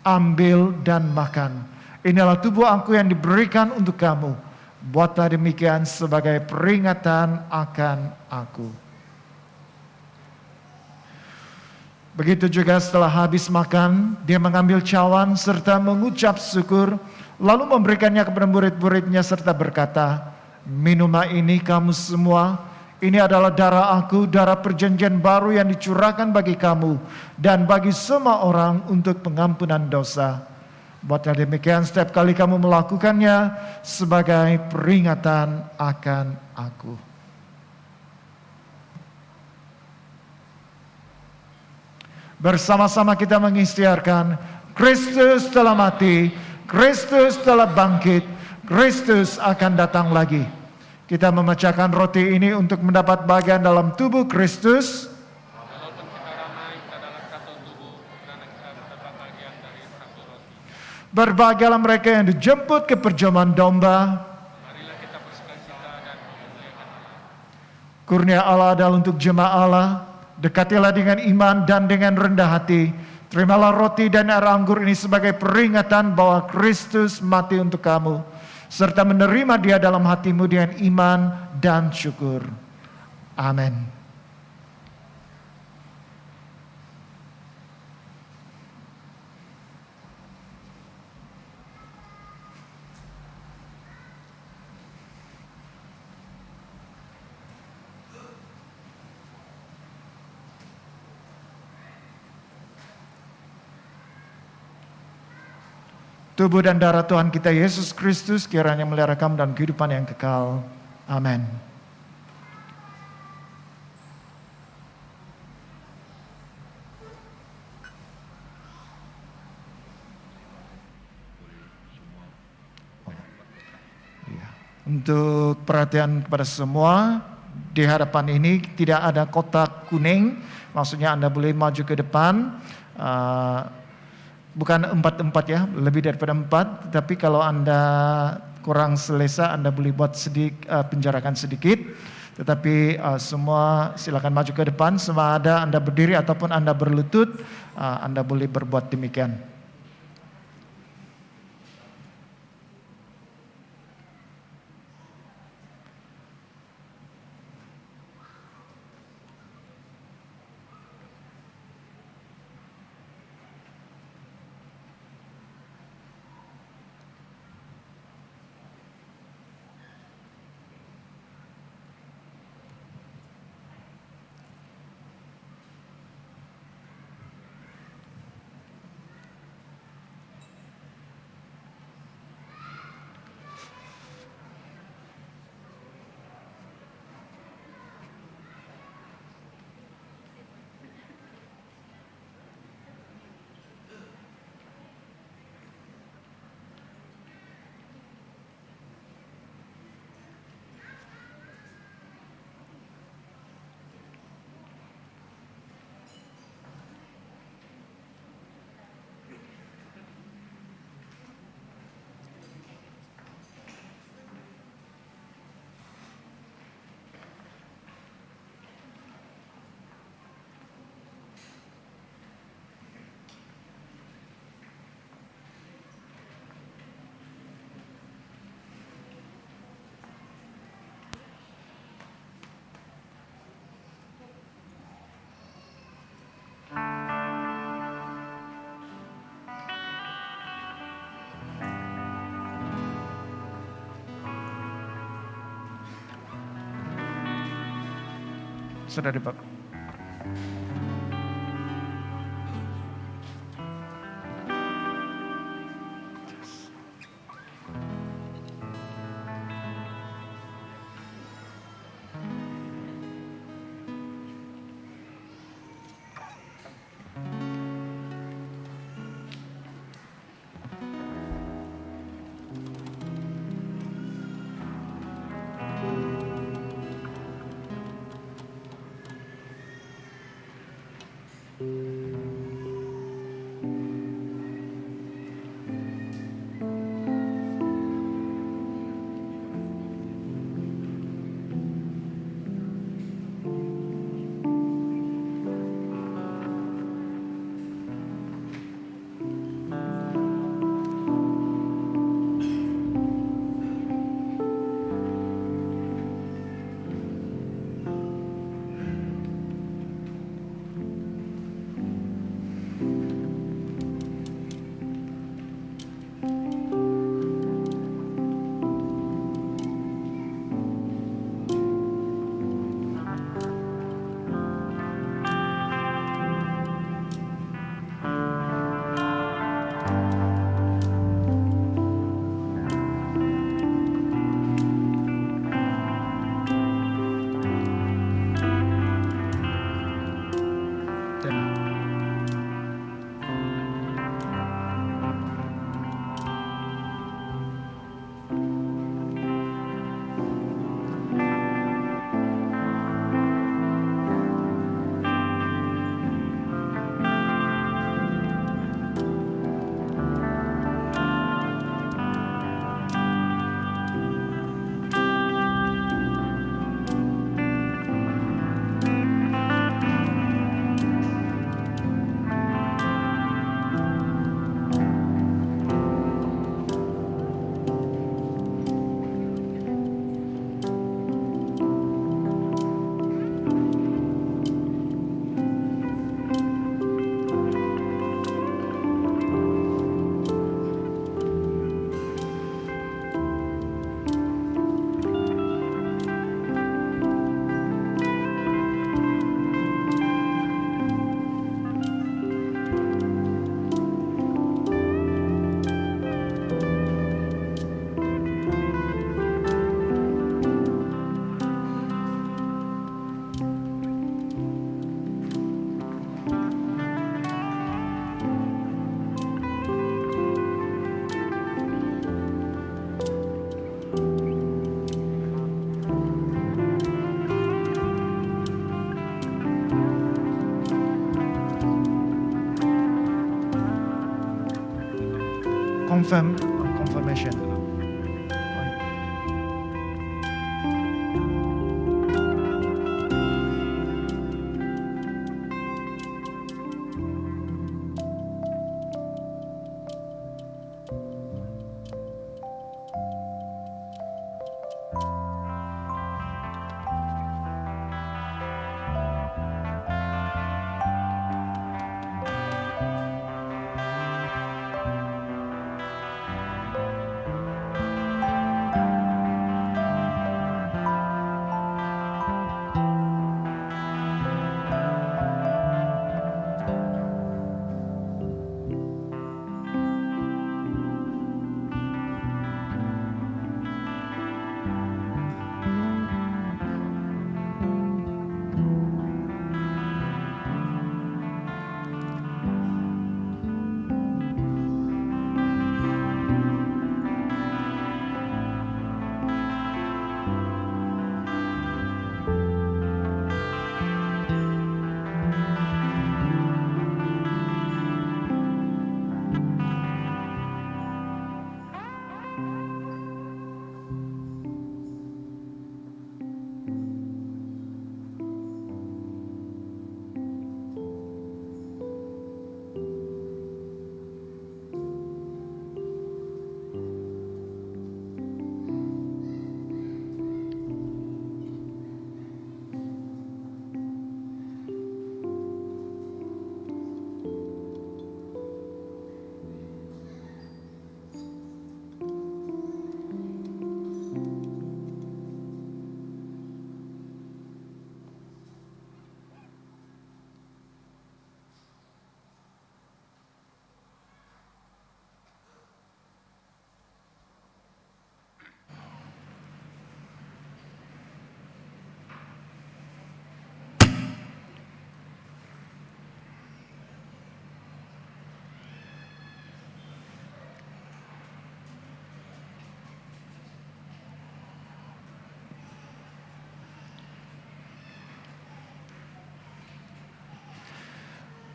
"Ambil dan makan. Inilah tubuh Aku yang diberikan untuk kamu. Buatlah demikian sebagai peringatan akan Aku." Begitu juga setelah habis makan, dia mengambil cawan serta mengucap syukur, lalu memberikannya kepada murid-muridnya serta berkata, "Minumlah ini kamu semua, ini adalah darah Aku, darah perjanjian baru yang dicurahkan bagi kamu dan bagi semua orang untuk pengampunan dosa. Buatlah demikian setiap kali kamu melakukannya sebagai peringatan akan Aku." Bersama-sama kita mengisytiharkan, Kristus telah mati, Kristus telah bangkit, Kristus akan datang lagi. Kita memecahkan roti ini untuk mendapat bagian dalam tubuh Kristus. Berbahagialah mereka yang dijemput ke perjamuan domba. Kurnia Allah adalah untuk jemaah Allah. Dekatilah dengan iman dan dengan rendah hati. Terimalah roti dan air anggur ini sebagai peringatan bahwa Kristus mati untuk kamu, serta menerima dia dalam hatimu dengan iman dan syukur. Amin. tubuh dan darah Tuhan kita Yesus Kristus kiranya melihara kamu dalam kehidupan yang kekal. Amin. Untuk perhatian kepada semua, di hadapan ini tidak ada kotak kuning, maksudnya Anda boleh maju ke depan, bukan 4-4 ya, lebih daripada 4, tapi kalau Anda kurang selesa, Anda boleh buat penjarakan sedikit, tetapi semua silakan maju ke depan, sama ada Anda berdiri ataupun Anda berlutut, Anda boleh berbuat demikian. Saudara Bapak. confirmation.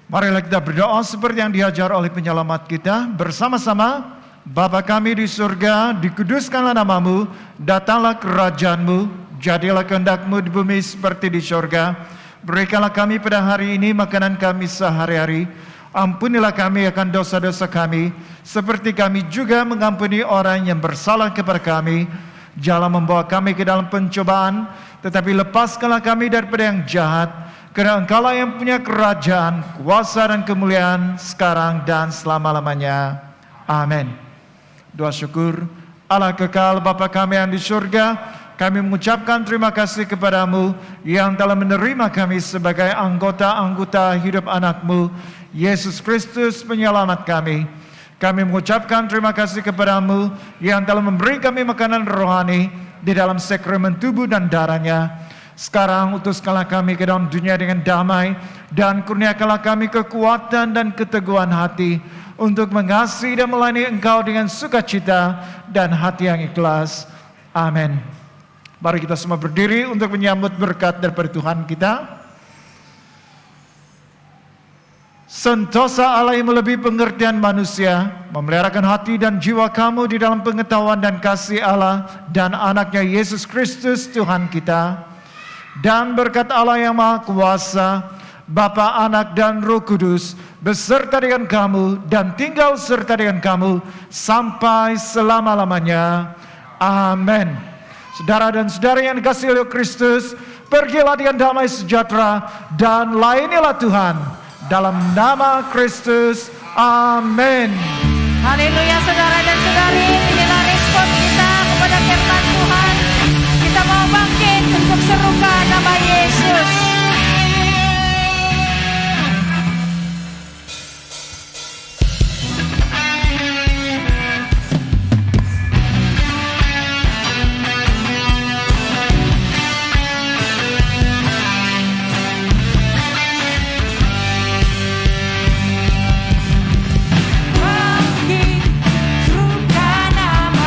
Marilah kita berdoa seperti yang diajar oleh penyelamat kita bersama-sama. Bapa kami di surga, dikuduskanlah namamu, datanglah kerajaanmu, jadilah kehendak-Mu di bumi seperti di surga. Berikanlah kami pada hari ini makanan kami sehari-hari. Ampunilah kami akan dosa-dosa kami, seperti kami juga mengampuni orang yang bersalah kepada kami. Janganlah membawa kami ke dalam pencobaan, tetapi lepaskanlah kami daripada yang jahat. Karena Engkaulah yang punya kerajaan, kuasa dan kemuliaan sekarang dan selama-lamanya. Amin. Doa syukur. Allah kekal Bapa kami yang di surga, kami mengucapkan terima kasih kepadamu yang telah menerima kami sebagai anggota-anggota hidup anak-Mu, Yesus Kristus penyelamat kami. Kami mengucapkan terima kasih kepadamu yang telah memberi kami makanan rohani di dalam sakramen tubuh dan darah-Nya. Sekarang utuskanlah kami ke dalam dunia dengan damai, dan kurniakanlah kami kekuatan dan keteguhan hati untuk mengasihi dan melayani Engkau dengan sukacita dan hati yang ikhlas. Amin. Mari kita semua berdiri untuk menyambut berkat daripada Tuhan kita. Sentosa Allah yang melebihi pengertian manusia, memeliharakan hati dan jiwa kamu di dalam pengetahuan dan kasih Allah dan anaknya Yesus Kristus Tuhan kita. Dan berkat Allah yang Maha Kuasa, Bapa, Anak, dan Roh Kudus, beserta dengan kamu dan tinggal serta dengan kamu sampai selama-lamanya. Amin. Saudara dan saudari yang dikasihi oleh Kristus, pergilah dengan damai sejahtera dan layanilah Tuhan. Dalam nama Kristus, amin. Haleluya saudara dan saudari, inilah respon kita kepada firman Tuhan. Kita mau bangkit untuk serukan nama Yesus. Bangkit, serukan nama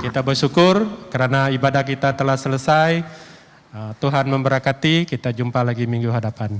Kita bersyukur karena ibadah kita telah selesai. Tuhan memberkati, kita jumpa lagi minggu hadapan.